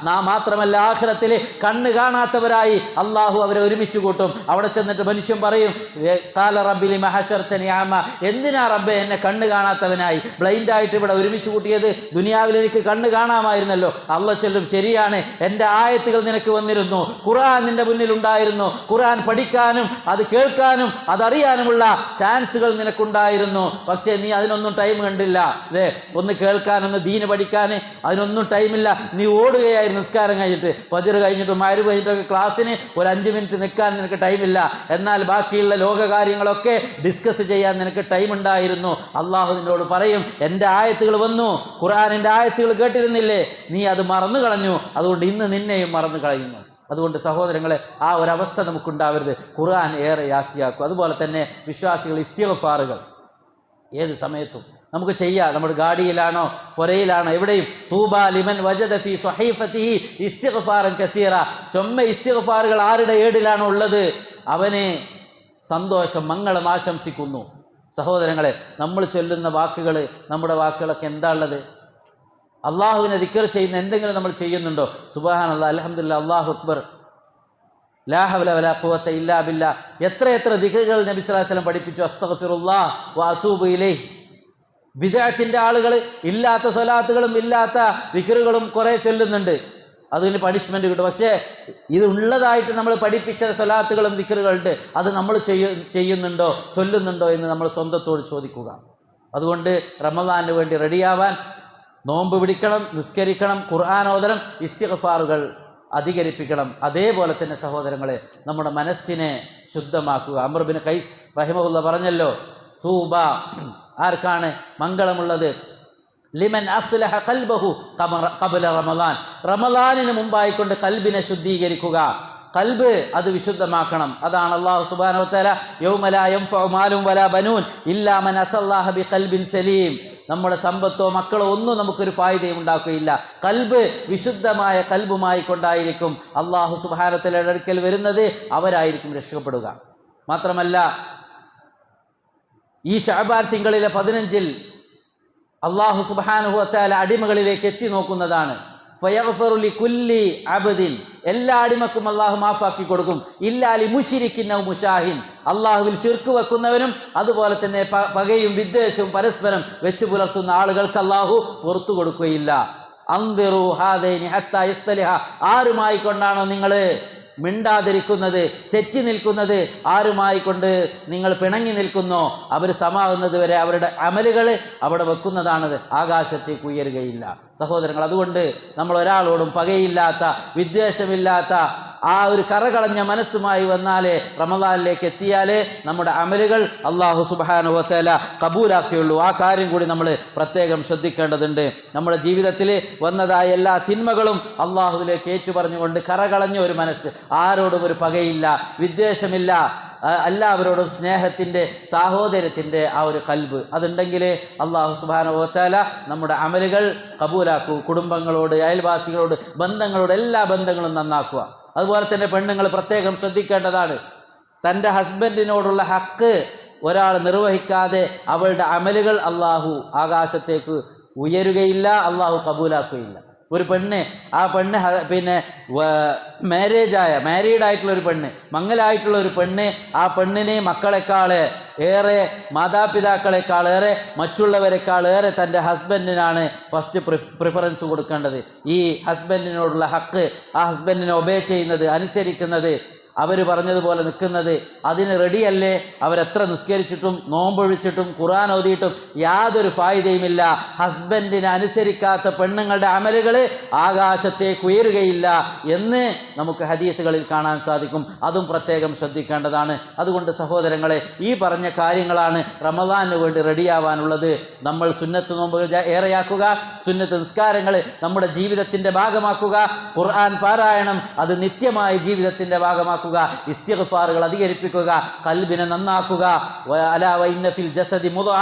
B: മാത്രമല്ല, ആഖിറത്തിൽ കണ്ണ് കാണാത്തവരായി അള്ളാഹു അവരെ ഒരുമിച്ച് കൂട്ടും. അവിടെ ചെന്നിട്ട് മനുഷ്യൻ പറയും, ഖാല റബ്ബി ലിമാ ഹശർതനി അഅമാ, എന്തിനാ റബ്ബേ എന്നെ കണ്ണ് കാണാത്തവനായി, ബ്ലൈൻഡ് ആയിട്ട് ഇവിടെ ഒരുമിച്ച് കൂട്ടിയത്? ദുനിയാവിൽ എനിക്ക് കണ്ണ് കാണാമായിരുന്നല്ലോ. അള്ളാഹ് ചൊല്ലും, ശരിയാണ്, എൻ്റെ ആയത്തുകൾ നിനക്ക് വന്നിരുന്നു, ഖുർആൻ നിന്റെ മുന്നിൽ ഉണ്ടായിരുന്നു, ഖുർആൻ പഠിക്കാനും അത് കേൾക്കാനും അതറിയാനുമുള്ള ചാൻസുകൾ നിനക്കുണ്ടായിരുന്നു. പക്ഷേ നീ അതിനൊന്നും ടൈം കണ്ടില്ല അല്ലേ? ഒന്ന് കേൾക്കാൻ, ഒന്ന് ദീന് പഠിക്കാൻ അതിനൊന്നും ടൈമില്ല. നീ ഓടുകയായിരുന്നു നിസ്കാരം കഴിഞ്ഞിട്ട്, ഫജ്ർ കഴിഞ്ഞിട്ടും മഗ്‌രിബ് കഴിഞ്ഞിട്ടൊക്കെ ക്ലാസ്സിന് ഒരു 5 മിനിറ്റ് നിൽക്കാൻ നിനക്ക് ടൈമില്ല. എന്നാൽ ബാക്കിയുള്ള ലോകകാര്യങ്ങളൊക്കെ ഡിസ്കസ് ചെയ്യാൻ നിനക്ക് ടൈം ഉണ്ടായിരുന്നു. അള്ളാഹു നിന്നോട് പറയും, എൻ്റെ ആയത്തുകൾ വന്നു, ഖുർആനിൻ്റെ ആയത്തുകൾ കേട്ടിരുന്നില്ലേ, നീ അത് മറന്നു കളഞ്ഞു, അതുകൊണ്ട് ഇന്ന് നിന്നെയും മറന്നു കളയുന്നു. അതുകൊണ്ട് സഹോദരങ്ങളെ, ആ ഒരവസ്ഥ നമുക്കുണ്ടാവരുത്. ഖുർആൻ ഏറെ യാസിയാക്കും. അതുപോലെ തന്നെ വിശ്വാസികൾ ഇസ്തിഗ്ഫാറുകൾ ഏത് സമയത്തും നമുക്ക് ചെയ്യാം. നമ്മുടെ ഗാഡിയിലാണോ പുരയിലാണോ എവിടെയും തൂബാ ലിമൻ വജദ ഫീ സ്വഹീഫതിഹി ഇസ്തിഗ്ഫാറൻ കസീറ. ഇസ്തിഗ്ഫാറുകൾ ആരുടെ ഏടിലാണോ ഉള്ളത് അവന് സന്തോഷം, മംഗളം ആശംസിക്കുന്നു. സഹോദരങ്ങളെ, നമ്മൾ ചൊല്ലുന്ന വാക്കുകൾ, നമ്മുടെ വാക്കുകളൊക്കെ എന്താ ഉള്ളത്? അള്ളാഹുവിനെ ദിക്ർ ചെയ്യുന്ന എന്തെങ്കിലും നമ്മൾ ചെയ്യുന്നുണ്ടോ? സുബ്ഹാനല്ലാഹ്, അൽഹംദുലില്ലാഹ്, അല്ലാഹു അക്ബർ, ലാ ഹൗല വലാ ഖുവത ഇല്ലാ ബില്ലാഹ്. എത്ര ദിക്റുകൾ നബി സല്ലല്ലാഹു അലൈഹി വസല്ലം പഠിപ്പിച്ചു. അസ്തഗ്ഫിറുല്ലാഹ് വ അതൂബു ഇലൈഹി. ബിദ്അത്തിന്റെ ആളുകൾ ഇല്ലാത്ത സ്വലാത്തുകളും ഇല്ലാത്ത ദിക്റുകളും കുറെ ചൊല്ലുന്നുണ്ട്, അതിന് പണിഷ്മെന്റ് കിട്ടും. പക്ഷേ ഇത് ഉള്ളതായിട്ട് നമ്മൾ പഠിപ്പിച്ച സ്വലാത്തുകളും ദിക്റുകളുണ്ട്, അത് നമ്മൾ ചെയ്യുന്നുണ്ടോ, ചൊല്ലുന്നുണ്ടോ എന്ന് നമ്മൾ സ്വന്തത്തോട് ചോദിക്കുക. അതുകൊണ്ട് റമദാനിന് വേണ്ടി റെഡിയാവാൻ നോമ്പ് പിടിക്കണം, നിസ്കരിക്കണം, ഖുർആൻ ഓതണം, ഇസ്തിഗ്ഫാറുകൾ അധികരിപ്പിക്കണം. അതേപോലെ തന്നെ സഹോദരങ്ങളെ, നമ്മുടെ മനസ്സിനെ ശുദ്ധമാക്കുക. അംർ ബിൻ ഖൈസ് റഹിമഹുല്ലാഹ് പറഞ്ഞല്ലോ, തൂബ, ആർക്കാണ് മംഗളമുള്ളത്? ലിമൻ അസ്ലഹ ഖൽബഹു ഖബല റമദാൻ. റമദാനിന് മുമ്പായിക്കൊണ്ട് കൽബിനെ ശുദ്ധീകരിക്കുക. കൽബ് അത് വിശുദ്ധമാക്കണം. അതാണ് അല്ലാഹു സുബ്ഹാനഹു വ തആല യൗമ ലാ യൻഫഉ മാലും വലാ ബനൂൻ ഇല്ലാ മൻ അത്തല്ലാഹ ബിഖൽബിൻ സലീം. നമ്മുടെ സമ്പത്തോ മക്കളോ ഒന്നും നമുക്കൊരു ഫായിദയും ഉണ്ടാക്കുകയില്ല. കൽബ് വിശുദ്ധമായ കൽബുമായി കൊണ്ടായിരിക്കും അല്ലാഹു സുബ്ഹാനഹു വ തആലയുടെ അടുക്കൽ വരുന്നത്, അവരായിരിക്കും രക്ഷപ്പെടുക. മാത്രമല്ല, ഈ ശഅബാൻ തിങ്കളിലെ 15 അല്ലാഹു സുബ്ഹാനഹു വ തആല അടിമകളിലേക്ക് എത്തി നോക്കുന്നതാണ്. ഫയഗ്ഫിറു ലികുല്ലി അബ്ദിൻ, എല്ലാ അടിമക്കും അല്ലാഹു മാഫാക്കി കൊടുക്കും. ഇല്ലാ ലിമുശ്രിക്കിൻ ഔ മുശാഹിൻ, അല്ലാഹുവിൽ ശിർക്ക് വെക്കുന്നവനും അതുപോലെ തന്നെ പകയും വിദ്വേഷവും പരസ്പരം വെച്ചു പുലർത്തുന്ന ആളുകൾക്ക് അല്ലാഹു പുറത്തു കൊടുക്കുകയില്ല. അൻദിറു ഹാദൈനി ഹത്താ യസ്തലിഹ, ആരുമായി കൊണ്ടാണോ നിങ്ങൾ മിണ്ടാതിരിക്കുന്നത്, തെറ്റി നിൽക്കുന്നത്, ആരുമായി കൊണ്ട് നിങ്ങൾ പിണങ്ങി നിൽക്കുന്നോ അവർ സമാകുന്നത് വരെ അവരുടെ അമലുകൾ അവിടെ വെക്കുന്നതാണത്, ആകാശത്തേക്ക് ഉയരുകയില്ല. സഹോദരങ്ങൾ, അതുകൊണ്ട് നമ്മൾ ഒരാളോടും പകയില്ലാത്ത, വിദ്വേഷമില്ലാത്ത, ആ ഒരു കറകളഞ്ഞ മനസ്സുമായി വന്നാലേ റമദാനിലേക്ക് എത്തിയാലേ നമ്മുടെ അമലുകൾ അല്ലാഹു സുബ്ഹാനഹു വ തആല കബൂലാക്കുകയുള്ളൂ. ആ കാര്യം കൂടി നമ്മൾ പ്രത്യേകം ശ്രദ്ധിക്കേണ്ടതുണ്ട്. നമ്മുടെ ജീവിതത്തിൽ വന്നതായ എല്ലാ തിന്മകളും അള്ളാഹുവിലേക്ക് ഏറ്റു പറഞ്ഞുകൊണ്ട് കറകളഞ്ഞ ഒരു മനസ്സ്, ആരോടും ഒരു പകയില്ല, വിദ്വേഷമില്ല, എല്ലാവരോടും സ്നേഹത്തിൻ്റെ സാഹോദര്യത്തിൻ്റെ ആ ഒരു കൽബ് അതുണ്ടെങ്കിൽ അല്ലാഹു സുബ്ഹാനഹു വ തആല നമ്മുടെ അമലുകൾ കബൂലാക്കൂ. കുടുംബങ്ങളോട്, അയൽവാസികളോട്, ബന്ധങ്ങളോട് എല്ലാ ബന്ധങ്ങളും നന്നാക്കുക. അതുപോലെ തന്നെ പെണ്ണുങ്ങൾ പ്രത്യേകം ശ്രദ്ധിക്കേണ്ടതാണ്. തൻ്റെ ഹസ്ബൻഡിനോടുള്ള ഹക്ക് ഒരാൾ നിർവഹിക്കാതെ അവളുടെ അമലുകൾ അള്ളാഹു ആകാശത്തേക്ക് ഉയരുകയില്ല, അള്ളാഹു കബൂലാക്കുകയില്ല. ഒരു പെണ്ണ്, ആ പെണ്ണ് പിന്നെ മാരീഡായിട്ടുള്ള ഒരു പെണ്ണ്, മംഗലായിട്ടുള്ള ഒരു പെണ്ണ്, ആ പെണ്ണിന് മക്കളെക്കാൾ ഏറെ, മാതാപിതാക്കളെക്കാളേറെ, മറ്റുള്ളവരെക്കാളേറെ തൻ്റെ ഹസ്ബൻഡിനാണ് ഫസ്റ്റ് പ്രിഫറൻസ് കൊടുക്കേണ്ടത്. ഈ ഹസ്ബൻഡിനോടുള്ള ഹക്ക്, ആ ഹസ്ബൻഡിനെ ഒബേ ചെയ്യുന്നത്, അനുസരിക്കുന്നത്, അവർ പറഞ്ഞതുപോലെ നിൽക്കുന്നത്, അതിന് റെഡിയല്ലേ? അവരെത്ര നിസ്കരിച്ചിട്ടും നോമ്പൊഴിച്ചിട്ടും ഖുർആൻ ഓതിയിട്ടും യാതൊരു ഫായിദയുമില്ല. ഹസ്ബൻഡിനെ അനുസരിക്കാത്ത പെണ്ണുങ്ങളുടെ അമലുകൾ ആകാശത്തേക്ക് ഉയരുകയില്ല എന്ന് നമുക്ക് ഹദീസുകളിൽ കാണാൻ സാധിക്കും. അതും പ്രത്യേകം ശ്രദ്ധിക്കേണ്ടതാണ്. അതുകൊണ്ട് സഹോദരങ്ങളെ, ഈ പറഞ്ഞ കാര്യങ്ങളാണ് റമദാനിന് വേണ്ടി റെഡിയാവാനുള്ളത്. നമ്മൾ സുന്നത്ത് നോമ്പുകൾ ഏറെയാക്കുക, സുന്നത്ത് നിസ്കാരങ്ങൾ നമ്മുടെ ജീവിതത്തിൻ്റെ ഭാഗമാക്കുക, ഖുർആൻ പാരായണം അത് നിത്യമായ ജീവിതത്തിൻ്റെ ഭാഗമാക്കുക, ഇസ്തിഗ്ഫാറുകൾ അധികരിപ്പിക്കുക, ഖൽബിനെ നന്നാക്കുക. അലാ വഇന്ന ഫിൽ ജസദി മുദ്അ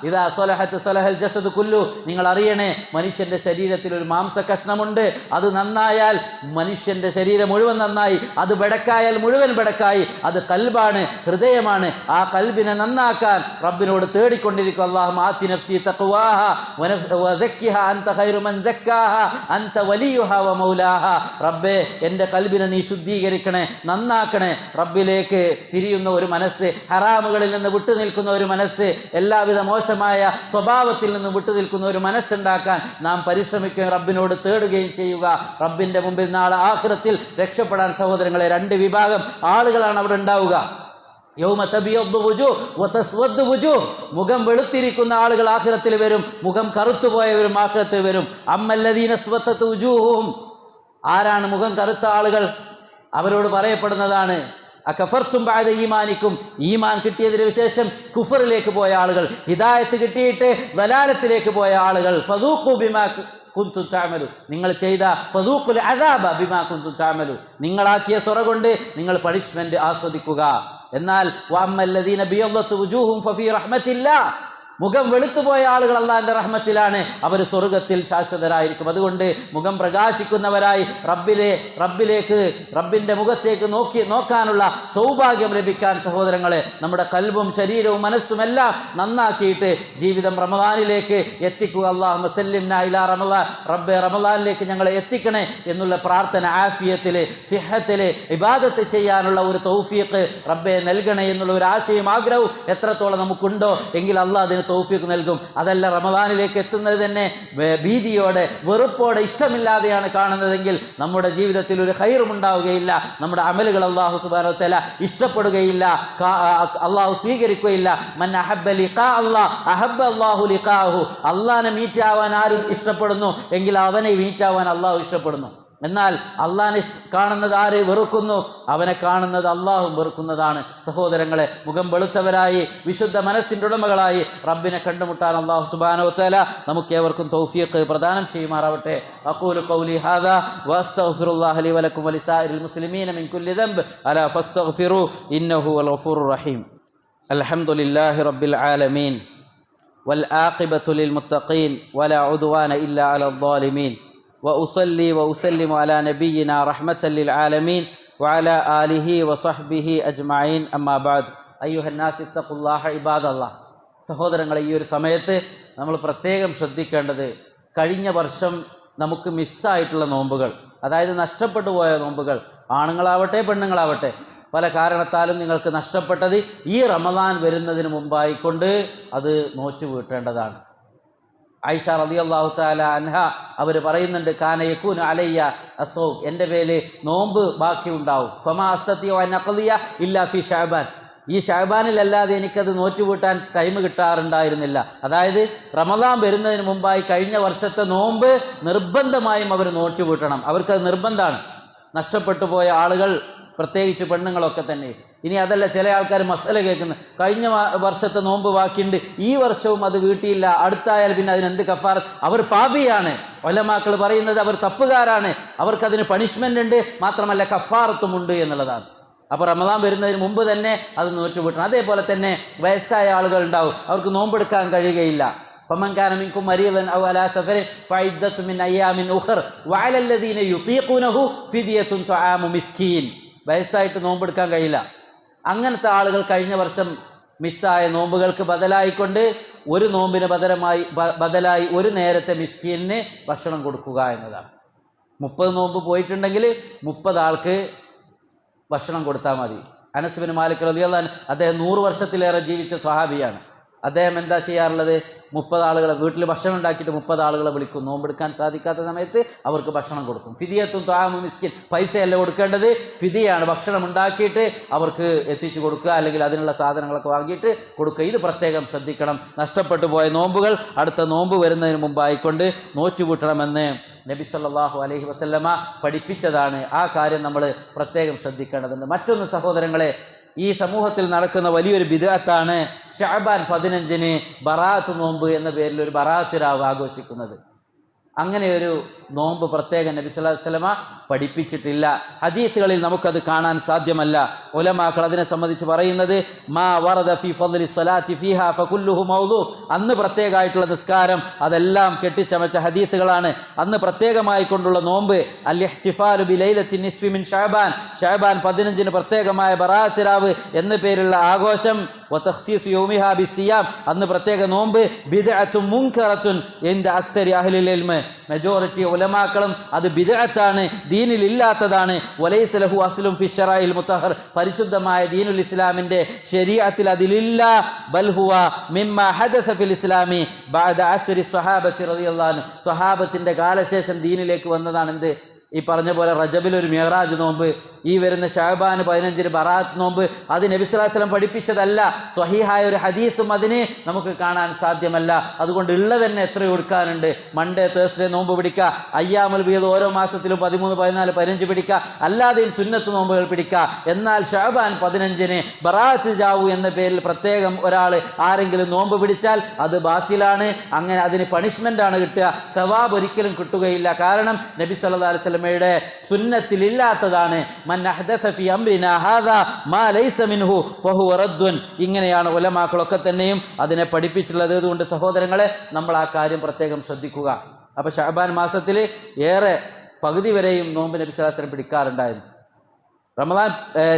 B: ഇദാ സലഹത് സലഹൽ ജസദു കുല്ലു. നിങ്ങൾ അറിയണേ, മനുഷ്യന്റെ ശരീരത്തിൽ ഒരു മാംസ കഷ്ണമുണ്ട്, അത് നന്നായാൽ മനുഷ്യന്റെ ശരീരം മുഴുവൻ നന്നായി, അത് ബെടക്കായാൽ മുഴുവൻ ബെടക്കായി. അത് ഖൽബാണ്, ഹൃദയമാണ്. ആ ഖൽബിനെ നന്നാക്കാൻ റബ്ബിനോട് തേടിക്കൊണ്ടിരിക്കുക. അല്ലാഹുമ്മ ആതി നഫ്സി തഖ്വാഹ വസക്കിഹ അൻത ഖൈറു മൻ സക്കാഹ അൻത വലിയുഹ വ മൗലാഹ. റബ്ബേ, എൻ്റെ ഖൽബിനെ നീ ശുദ്ധീകരിക്കണേ, നന്നാക്കണേ. റബ്ബിലേക്ക് തിരിയുന്ന ഒരു മനസ്സ്, ഹറാമുകളിൽ നിന്ന് വിട്ടുനിൽക്കുന്ന ഒരു മനസ്സ്, എല്ലാവിധ മോശമായ സ്വഭാവത്തിൽ നിന്ന് വിട്ടുനിൽക്കുന്ന ഒരു മനസ്സുണ്ടാക്കാൻ നാം പരിശ്രമിക്കുകയും റബ്ബിനോട് തേടുകയും ചെയ്യുക. റബ്ബിൻ്റെ മുമ്പിൽ നാളെ ആഖിറത്തിൽ രക്ഷപ്പെടാൻ സഹോദരങ്ങളെ, രണ്ട് വിഭാഗം ആളുകളാണ് അവിടെ ഉണ്ടാവുക. യൗമ തബിയദ്ദു വുജൂഹ് വതസ്വദ്ദു വുജൂഹ്. മുഖം വെളുത്തിരിക്കുന്ന ആളുകൾ ആഖിറത്തിൽ വരും, മുഖം കറുത്തുപോയവരും ആഖിറത്തിൽ വരും. അമ്മല്ലദീന സ്വത്തത് വുജൂഹും. ആരാണ് മുഖം കറുത്ത ആളുകൾ? അവരോട് പറയപ്പെടുന്നതാണ് അകഫർതും ബഅദ ഈമാനിക്കും. ഈമാൻ കിട്ടിയതിന് ശേഷം കുഫറിലേക്ക് പോയ ആളുകൾ, ഹിദായത്ത് കിട്ടിയിട്ട് ദലാലത്തിലേക്ക് പോയ ആളുകൾ. ഫദൂഖു ബിമാ കുന്തും തഅമലു. നിങ്ങൾ ചെയ്ത ഫദൂഖുൽ അദാബ ബിമാ കുന്തും തഅമലു. നിങ്ങളാക്കിയ സൊറ കൊണ്ട് നിങ്ങൾ പണിഷ്മെന്റ് ആസ്വദിക്കുക. എന്നാൽ വഅമ്മല്ലദീന ബിയദ്ദതു വുജൂഹും ഫഫീ റഹ്മത്തില്ലാഹ്. മുഖം വെളുത്തുപോയ ആളുകൾ അള്ളാഹിന്റെ റഹ്മത്തിലാണ്, അവർ സ്വർഗത്തിൽ ശാശ്വതരായിരിക്കും. അതുകൊണ്ട് മുഖം പ്രകാശിക്കുന്നവരായി റബ്ബിലേക്ക് റബ്ബിന്റെ മുഖത്തേക്ക് നോക്കാനുള്ള സൗഭാഗ്യം ലഭിക്കാൻ സഹോദരങ്ങളെ, നമ്മുടെ കൽബും ശരീരവും മനസ്സുമെല്ലാം നന്നാക്കിയിട്ട് ജീവിതം റമദാനിലേക്ക് എത്തിക്കുക. അല്ലാഹുമ്മ സല്ലിംനാ ഇലാ റമദാൻ. റബ്ബേ, റമദാനിലേക്ക് ഞങ്ങളെ എത്തിക്കണേ എന്നുള്ള പ്രാർത്ഥന, ആഫിയത്തില് സിഹത്തില് ഇബാദത്ത് ചെയ്യാനുള്ള ഒരു തൗഫീഖ് റബ്ബേ നൽകണേ എന്നുള്ള ഒരു ആശയും ആഗ്രഹവും എത്രത്തോളം നമുക്കുണ്ടോ എങ്കിൽ അള്ളാഹ് അതിന് തൗഫീഖ് നൽകും. അതല്ല, റമദാനിലേക്ക് എത്തുന്നത് തന്നെ ഭീതിയോടെ, വെറുപ്പോടെ, ഇഷ്ടമില്ലാതെയാണ് കാണുന്നതെങ്കിൽ നമ്മുടെ ജീവിതത്തിൽ ഒരു ഖൈറും ഉണ്ടാവുകയില്ല. നമ്മുടെ അമലുകൾ അല്ലാഹു സുബ്ഹാനഹു വ തആല ഇഷ്ടപ്പെടുകയില്ല, അല്ലാഹു സ്വീകരിക്കുകയില്ല. മൻ അഹബ്ബ ലിഖാ അല്ലാഹ് അഹബ്ബ അല്ലാഹു ലിഖാഹു. അല്ലാഹനെ മീറ്റാവാൻ ആരും ഇഷ്ടപ്പെടുന്നു എങ്കിൽ അവനെ മീറ്റാവാൻ അല്ലാഹു ഇഷ്ടപ്പെടുന്നു. എന്നാൽ അള്ളാഹിനെ കാണുന്നത് ആര് വെറുക്കുന്നു, അവനെ കാണുന്നത് അള്ളാഹും വെറുക്കുന്നതാണ്. സഹോദരങ്ങളെ, മുഖം വെളുത്തവരായി വിശുദ്ധ മനസ്സിൻ്റെ ഉടമകളായി റബ്ബിനെ കണ്ടുമുട്ടാൻ അല്ലാഹു സുബ്ഹാനഹു വ തആല നമുക്കേവർക്കും തൗഫീഖ് പ്രദാനം ചെയ്യുമാറാവട്ടെ. അഖൂലു ഖൗലി ഹാദാ വഅസ്തഗ്ഫിറുല്ലാഹ ലി വലക്കും വലിസായിരിൽ മുസ്ലിമീന മിൻ കുല്ലി ദംബ് അലാ ഫസ്തഗ്ഫിറു ഇന്നഹു വൽ ഗഫൂറുർ റഹീം. അൽഹംദുലില്ലാഹി റബ്ബിൽ ആലമീൻ വൽ ആഖിബതു ലിൽ മുത്തഖീൻ വലാ ഉദ്വാന ഇല്ലാ അലൽ ളാലിമീൻ. وأصلي وأسلم على نبينا رحمة للعالمين وعلى آله وصحبه أجمعين أما بعد أيها الناس اتقوا الله عباد الله. സഹോദരങ്ങളെ, ഈ ഒരു സമയത്ത് നമ്മൾ പ്രത്യേകം ശ്രദ്ധിക്കേണ്ടത്, കഴിഞ്ഞ വർഷം നമുക്ക് മിസ്സായിട്ടുള്ള നോമ്പുകൾ, അതായത് നഷ്ടപ്പെട്ടു പോയ നോമ്പുകൾ, ആണുങ്ങളാവട്ടെ പെണ്ണുങ്ങളാവട്ടെ, പല കാരണത്താലും നിങ്ങൾക്ക് നഷ്ടപ്പെട്ടത് ഈ റമദാൻ വരുന്നതിന് മുമ്പായിക്കൊണ്ട് അത് നോച്ചു വീട്ടേണ്ടതാണ്. ആയിഷ റളിയല്ലാഹു തആല അൻഹ അവർ പറയുന്നുണ്ട്, കാന യകൂനു അലയ്യ അസ്സൗം, എൻ്റെ പേരിൽ നോമ്പ് ബാക്കി ഉണ്ടാവും. ഫമാ അസ്തതിഉ അൻ അഖ്ദിയ ഇല്ലാ ഫി ശഅബാൻ. ഈ ശഅബാനിലല്ലാതെ എനിക്കത് നോറ്റുകൂട്ടാൻ ടൈം കിട്ടാറുണ്ടായിരുന്നില്ല. അതായത് റമദാൻ വരുന്നതിന് മുമ്പായി കഴിഞ്ഞ വർഷത്തെ നോമ്പ് നിർബന്ധമായും അവർ നോറ്റുകൂട്ടണം. അവർക്കത് നിർബന്ധമാണ്. നഷ്ടപ്പെട്ടു പോയ ആളുകൾ, പ്രത്യേകിച്ച് പെണ്ണുങ്ങളൊക്കെ തന്നെ. ഇനി അതല്ല, ചില ആൾക്കാർ മസല കേൾക്കുന്നു, കഴിഞ്ഞ വർഷത്തെ നോമ്പ് ബാക്കിയുണ്ട്, ഈ വർഷവും അത് വീട്ടിയില്ല, അടുത്തായാൽ പിന്നെ അതിനെന്ത് കഫാറത്ത്? അവർ പാപിയാണ്. ഉലമാക്കൾ പറയുന്നത് അവർ തപ്പുകാരാണ്, അവർക്കതിന് പണിഷ്മെൻ്റ് ഉണ്ട്, മാത്രമല്ല കഫാറത്തുമുണ്ട് എന്നുള്ളതാണ്. അപ്പോൾ റമദാൻ വരുന്നതിന് മുമ്പ് തന്നെ അത് നോറ്റുവിട്ടണം. അതേപോലെ തന്നെ വയസ്സായ ആളുകൾ ഉണ്ടാവും, അവർക്ക് നോമ്പെടുക്കാൻ കഴിയുകയില്ല. فمن كان منكم مريضا او على سفر فعدة من ايام اخر وعلى الذين يطيقونه فدية طعام مسكين. വയസ്സായിട്ട് നോമ്പെടുക്കാൻ കഴിയില്ല, അങ്ങനത്തെ ആളുകൾ കഴിഞ്ഞ വർഷം മിസ്സായ നോമ്പുകൾക്ക് ബദലായിക്കൊണ്ട് ഒരു നോമ്പിന് ബദലായി ഒരു നേരത്തെ മിസ്കീനിന് ഭക്ഷണം കൊടുക്കുക എന്നതാണ്. 30 നോമ്പ് പോയിട്ടുണ്ടെങ്കിൽ 30 ആൾക്ക് ഭക്ഷണം കൊടുത്താൽ മതി. അനസ് ബിൻ മാലിക് റളിയല്ലാഹു അൻഹു അദ്ദേഹം 100 വർഷത്തിലേറെ ജീവിച്ച സ്വഹാബിയാണ്. അദ്ദേഹം എന്താ ചെയ്യാറുള്ളത്? 30 ആളുകളെ വീട്ടിൽ ഭക്ഷണം ഉണ്ടാക്കിയിട്ട് 30 ആളുകളെ വിളിക്കും. നോമ്പെടുക്കാൻ സാധിക്കാത്ത സമയത്ത് അവർക്ക് ഭക്ഷണം കൊടുക്കും. ഫിദിയത്തുൻ ത്വാമു മിസ്കിൻ, പൈസയല്ല കൊടുക്കേണ്ടത്, ഫിദിയാണ്. ഭക്ഷണം ഉണ്ടാക്കിയിട്ട് അവർക്ക് എത്തിച്ചു കൊടുക്കുക, അല്ലെങ്കിൽ അതിനുള്ള സാധനങ്ങളൊക്കെ വാങ്ങിയിട്ട് കൊടുക്കുക. ഇത് പ്രത്യേകം ശ്രദ്ധിക്കണം. നഷ്ടപ്പെട്ടു പോയ നോമ്പുകൾ അടുത്ത നോമ്പ് വരുന്നതിന് മുമ്പായിക്കൊണ്ട് നോറ്റുകൂട്ടണമെന്ന് നബി സല്ലല്ലാഹു അലൈഹി വസല്ലമ പഠിപ്പിച്ചതാണ്. ആ കാര്യം നമ്മൾ പ്രത്യേകം ശ്രദ്ധിക്കേണ്ടതുണ്ട്. മറ്റൊന്ന് സഹോദരങ്ങളെ, ഈ സമൂഹത്തിൽ നടക്കുന്ന വലിയൊരു ബിദ്അത്താണ് ശഅബാൻ 15-ന് ബറാഅത്ത് നോമ്പ് എന്ന പേരിൽ ഒരു ബറാഅത്ത് രാവ് ആഘോഷിക്കുന്നത്. അങ്ങനെ ഒരു നോമ്പ് പ്രത്യേകം നബി സല്ലല്ലാഹു അലൈഹി വസല്ലമ പഠിപ്പിച്ചിട്ടില്ല. ഹദീസുകളിൽ നമുക്കത് കാണാൻ സാധ്യമല്ല. ഉലമാക്കൾ അതിനെ സംബന്ധിച്ച് പറയുന്നത് മാ വറദ ഫീ ഫദ്ലി സ്വലാത്തി ഫീഹാ ഫകുല്ലുഹു മൗദൂ, അന്ന് പ്രത്യേകമായിട്ടുള്ള നിസ്കാരം അതെല്ലാം കെട്ടിച്ചമച്ച ഹദീസുകളാണ്. അന്ന് പ്രത്യേകമായി കൊണ്ടുള്ള നോമ്പ് അൽ ഇഹ്തിഫാലു ബി ലൈലത്തി നിസ്ഫി മിൻ ശഅബാൻ, ശഅബാൻ 15-ന് പ്രത്യേകമായ ബറാഅത്ത് രാവ് എന്ന പേരുള്ള ആഘോഷം, വതഖ്സീസ് യൗമിഹാ ബിസിയാം, അന്ന് പ്രത്യേക നോമ്പ് ബിദ്അത്തുൻ മുൻകറത്തുൻ ഇൻദ അക്സരി അഹ്ലിൽ ഇൽമ്, മെജോറിറ്റി ഉലമാക്കളും അത് ബിദ്അത്താണ്, ദീനിൽ ഇല്ലാത്തതാണ്. വലൈസ ലഹു അസ്ലുൻ ഫി ശറഇൽ മുതഹർ, പരിശുദ്ധമായ ദീനുൽ ഇസ്ലാമിന്റെ ശരീഅത്തിൽ അതിലില്ല. ബൽ ഹുവ മിമ്മാ ഹദസ ഫിൽ ഇസ്ലാമി ബഅദ അശ്രി സ്വഹാബത്തി റളിയല്ലാഹു അൻഹു, സ്വഹാബത്തിന്റെ കാലശേഷം ദീനിലേക്ക് വന്നതാണ്. എന്ത്? ഈ പറഞ്ഞ പോലെ റജബിലൊരു മിഅ്റാജ് നോമ്പ്, ഈ വരുന്ന ശഅബാൻ 15-ന് ബറാഅത്ത് നോമ്പ്, അത് നബി സല്ലല്ലാഹു അലൈഹി വസല്ലം പഠിപ്പിച്ചതല്ല. സ്വഹീഹായ ഒരു ഹദീസും അതിന് നമുക്ക് കാണാൻ സാധ്യമല്ല. അതുകൊണ്ട് ഉള്ളത് തന്നെ എത്ര എടുക്കാനുണ്ട്. മൺഡേ തേഴ്സ്ഡേ നോമ്പ് പിടിക്കുക, അയ്യാമുൽ ബീദ് ഓരോ മാസത്തിലും 13, 14, 15 പിടിക്കുക, അല്ലാതെയും സുന്നത്ത് നോമ്പുകൾ പിടിക്കുക. എന്നാൽ ശഅബാൻ 15-ന് ബറാഅത്ത് ജാവു എന്ന പേരിൽ പ്രത്യേകം ഒരാൾ ആരെങ്കിലും നോമ്പ് പിടിച്ചാൽ അത് ബാത്തിലാണ്. അങ്ങനെ അതിന് പണിഷ്മെൻ്റാണ് കിട്ടുക, സവാബ് ഒരിക്കലും കിട്ടുകയില്ല. കാരണം നബി സല്ലല്ലാഹു അലൈഹി വസല്ലമയുടെ സുന്നത്തിലില്ലാത്തതാണ്. ഇങ്ങനെയാണ് ഉലമാക്കളൊക്കെ തന്നെയും അതിനെ പഠിപ്പിച്ചിട്ടുള്ളത്. അതുകൊണ്ട് സഹോദരങ്ങളെ, നമ്മൾ ആ കാര്യം പ്രത്യേകം ശ്രദ്ധിക്കുക. അപ്പൊ ശഅബാൻ മാസത്തിൽ ഏറെ പകുതി വരെയും നോമ്പ് നബി സല്ലല്ലാഹു അലൈഹി വസല്ലം പിടിക്കാറുണ്ടായിരുന്നു.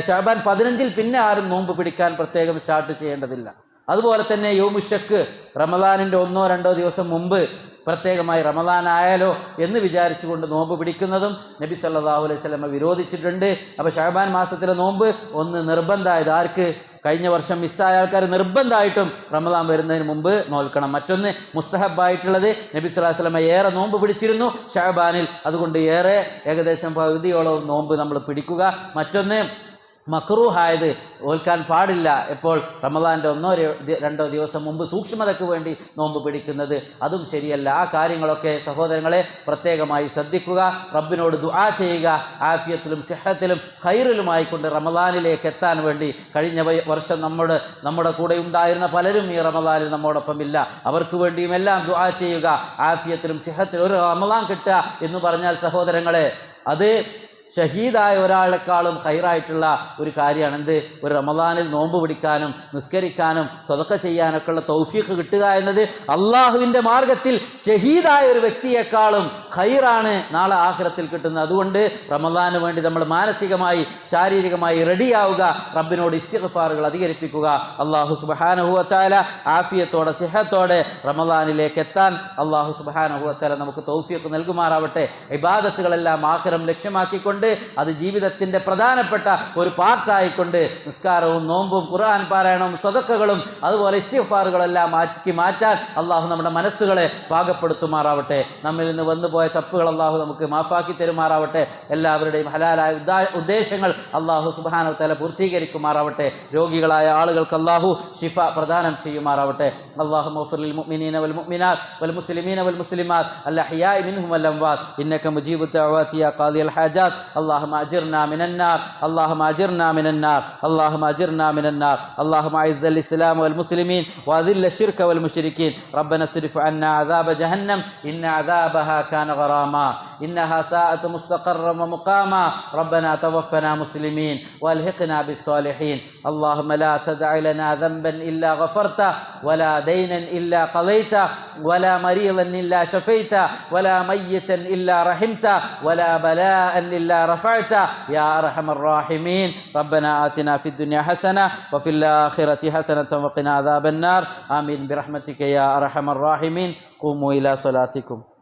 B: ശഅബാൻ 15-ൽ പിന്നെ ആരും നോമ്പ് പിടിക്കാൻ പ്രത്യേകം സ്റ്റാർട്ട് ചെയ്യേണ്ടതില്ല. അതുപോലെ തന്നെ യൗമുശക്ക്, റമദാനിന്റെ 1-2 ദിവസം മുമ്പ് പ്രത്യേകമായി റമദാൻ ആയാലോ എന്ന് വിചാരിച്ചുകൊണ്ട് നോമ്പ് പിടിക്കുന്നതും നബി സല്ലല്ലാഹു അലൈഹി വസല്ലം വിരോധിച്ചിട്ടുണ്ട്. അപ്പോൾ ശഅബാൻ മാസത്തിലെ നോമ്പ് ഒന്ന് നിർബന്ധമായത് ആർക്ക്? കഴിഞ്ഞ വർഷം മിസ്സായ ആൾക്കാർ നിർബന്ധമായിട്ടും റമദാൻ വരുന്നതിന് മുമ്പ് നോൽക്കണം. മറ്റൊന്ന് മുസ്തഹബായിട്ടുള്ളത്, നബി സല്ലല്ലാഹു അലൈഹി വസല്ലം ഏറെ നോമ്പ് പിടിച്ചിരുന്നു ശഅബാനിൽ, അതുകൊണ്ട് ഏകദേശം പകുതിയോളം നോമ്പ് നമ്മൾ പിടിക്കുക. മറ്റൊന്ന് മക്രൂഹായത്, ഓൽക്കാൻ പാടില്ല, എപ്പോൾ റമദാൻ്റെ 1-2 ദിവസം മുമ്പ് സൂക്ഷ്മതയ്ക്ക് വേണ്ടി നോമ്പ് പിടിക്കുന്നത്, അതും ശരിയല്ല. ആ കാര്യങ്ങളൊക്കെ സഹോദരങ്ങളെ പ്രത്യേകമായി ശ്രദ്ധിക്കുക. റബ്ബിനോട് ദുആ ചെയ്യുക, ആഫിയത്തിലും സിഹത്തിലും ഖൈറിലുമായിക്കൊണ്ട് റമദാനിലേക്ക് എത്താൻ വേണ്ടി. കഴിഞ്ഞ വർഷം നമ്മുടെ കൂടെ ഉണ്ടായിരുന്ന പലരും ഈ റമദാനിൽ നമ്മോടൊപ്പം ഇല്ല, അവർക്ക് വേണ്ടിയും എല്ലാം ദുആ ചെയ്യുക. ആഫിയത്തിലും സിഹത്തിലും ഒരു റമദാൻ കിട്ടുക എന്ന് പറഞ്ഞാൽ സഹോദരങ്ങളെ, അത് ഷഹീദായ ഒരാളെക്കാളും ഖൈറായിട്ടുള്ള ഒരു കാര്യമാണ്. എന്ത്? ഒരു റമദാനിൽ നോമ്പ് പിടിക്കാനും നിസ്കരിക്കാനും സദഖ ചെയ്യാനൊക്കെ ഉള്ള തൗഫീഖ് കിട്ടുക എന്നത് അള്ളാഹുവിൻ്റെ മാർഗത്തിൽ ഷഹീദായ ഒരു വ്യക്തിയെക്കാളും ഖൈറാണ് നാളെ ആഖിറത്തിൽ കിട്ടുന്നത്. അതുകൊണ്ട് റമദാന് വേണ്ടി നമ്മൾ മാനസികമായി ശാരീരികമായി റെഡിയാവുക, റബ്ബിനോട് ഇസ്തിഗ്ഫാറുകൾ അധികരിപ്പിക്കുക. അള്ളാഹു സുബ്ഹാനഹു വ തആല ആഫിയത്തോടെ സിഹത്തോടെ റമദാനിലേക്ക് എത്താൻ അള്ളാഹു സുബ്ഹാനഹു വ തആല നമുക്ക് തൗഫീഖ് നൽകുമാറാവട്ടെ. ഇബാദത്തുകളെല്ലാം ആഖിറം ലക്ഷ്യമാക്കിക്കൊണ്ട് അത് ജീവിതത്തിന്റെ പ്രധാനപ്പെട്ട ഒരു പാർട്ടായിക്കൊണ്ട് നിസ്കാരവും നോമ്പും ഖുർആൻ പാരായണവും സദഖകളും അതുപോലെ ഇസ്തിഗ്ഫാറുകളെല്ലാം മാറ്റാൻ അള്ളാഹു നമ്മുടെ മനസ്സുകളെ പാകപ്പെടുത്തുമാറാവട്ടെ. നമ്മിൽ നിന്ന് വന്നുപോയ തപ്പുകൾ അള്ളാഹു നമുക്ക് മാഫാക്കി തരുമാറാവട്ടെ. എല്ലാവരുടെയും ഹലാലായ ഉദ്ദേശങ്ങൾ അള്ളാഹു സുബ്ഹാനഹു വ തആല പൂർത്തീകരിക്കുമാറാവട്ടെ. രോഗികളായ ആളുകൾക്ക് അള്ളാഹു ശിഫ പ്രദാനം ചെയ്യുമാറാവട്ടെ. അല്ലാഹുമ്മ ഗ്ഫിർ ലിൽ മുഅ്മിനീന വൽ മുഅ്മിനാത്ത് വൽ മുസ്ലിമീന വൽ മുസ്ലിമാത്ത് അൽ അഹ്യാഇ മിൻഹും വൽ അംവാത്ത് ഇന്നക മുജീബു ദഅവാതി യാ ഖാദിയൽ ഹാജാത്ത് اللهم أجرنا من النار اللهم أجرنا من النار اللهم أجرنا من النار اللهم أعز الإسلام والمسلمين وأذل الشرك والمشركين ربنا اصرف عنا عذاب جهنم إن عذابها كان غراما إنها ساءت مستقرا ومقاما ربنا توفنا مسلمين والحقنا بالصالحين اللهم لا تدع لنا ذنبا إلا غفرته ولا دينا إلا قضيته ولا مريضا إلا شفيته ولا ميتا إلا رحمته ولا بلاء إلا رفعته يا أرحم الراحمين ربنا آتنا في الدنيا حسنة وفي الآخرة حسنة وقنا عذاب النار آمين برحمتك يا أرحم الراحمين قوموا إلى صلاتكم.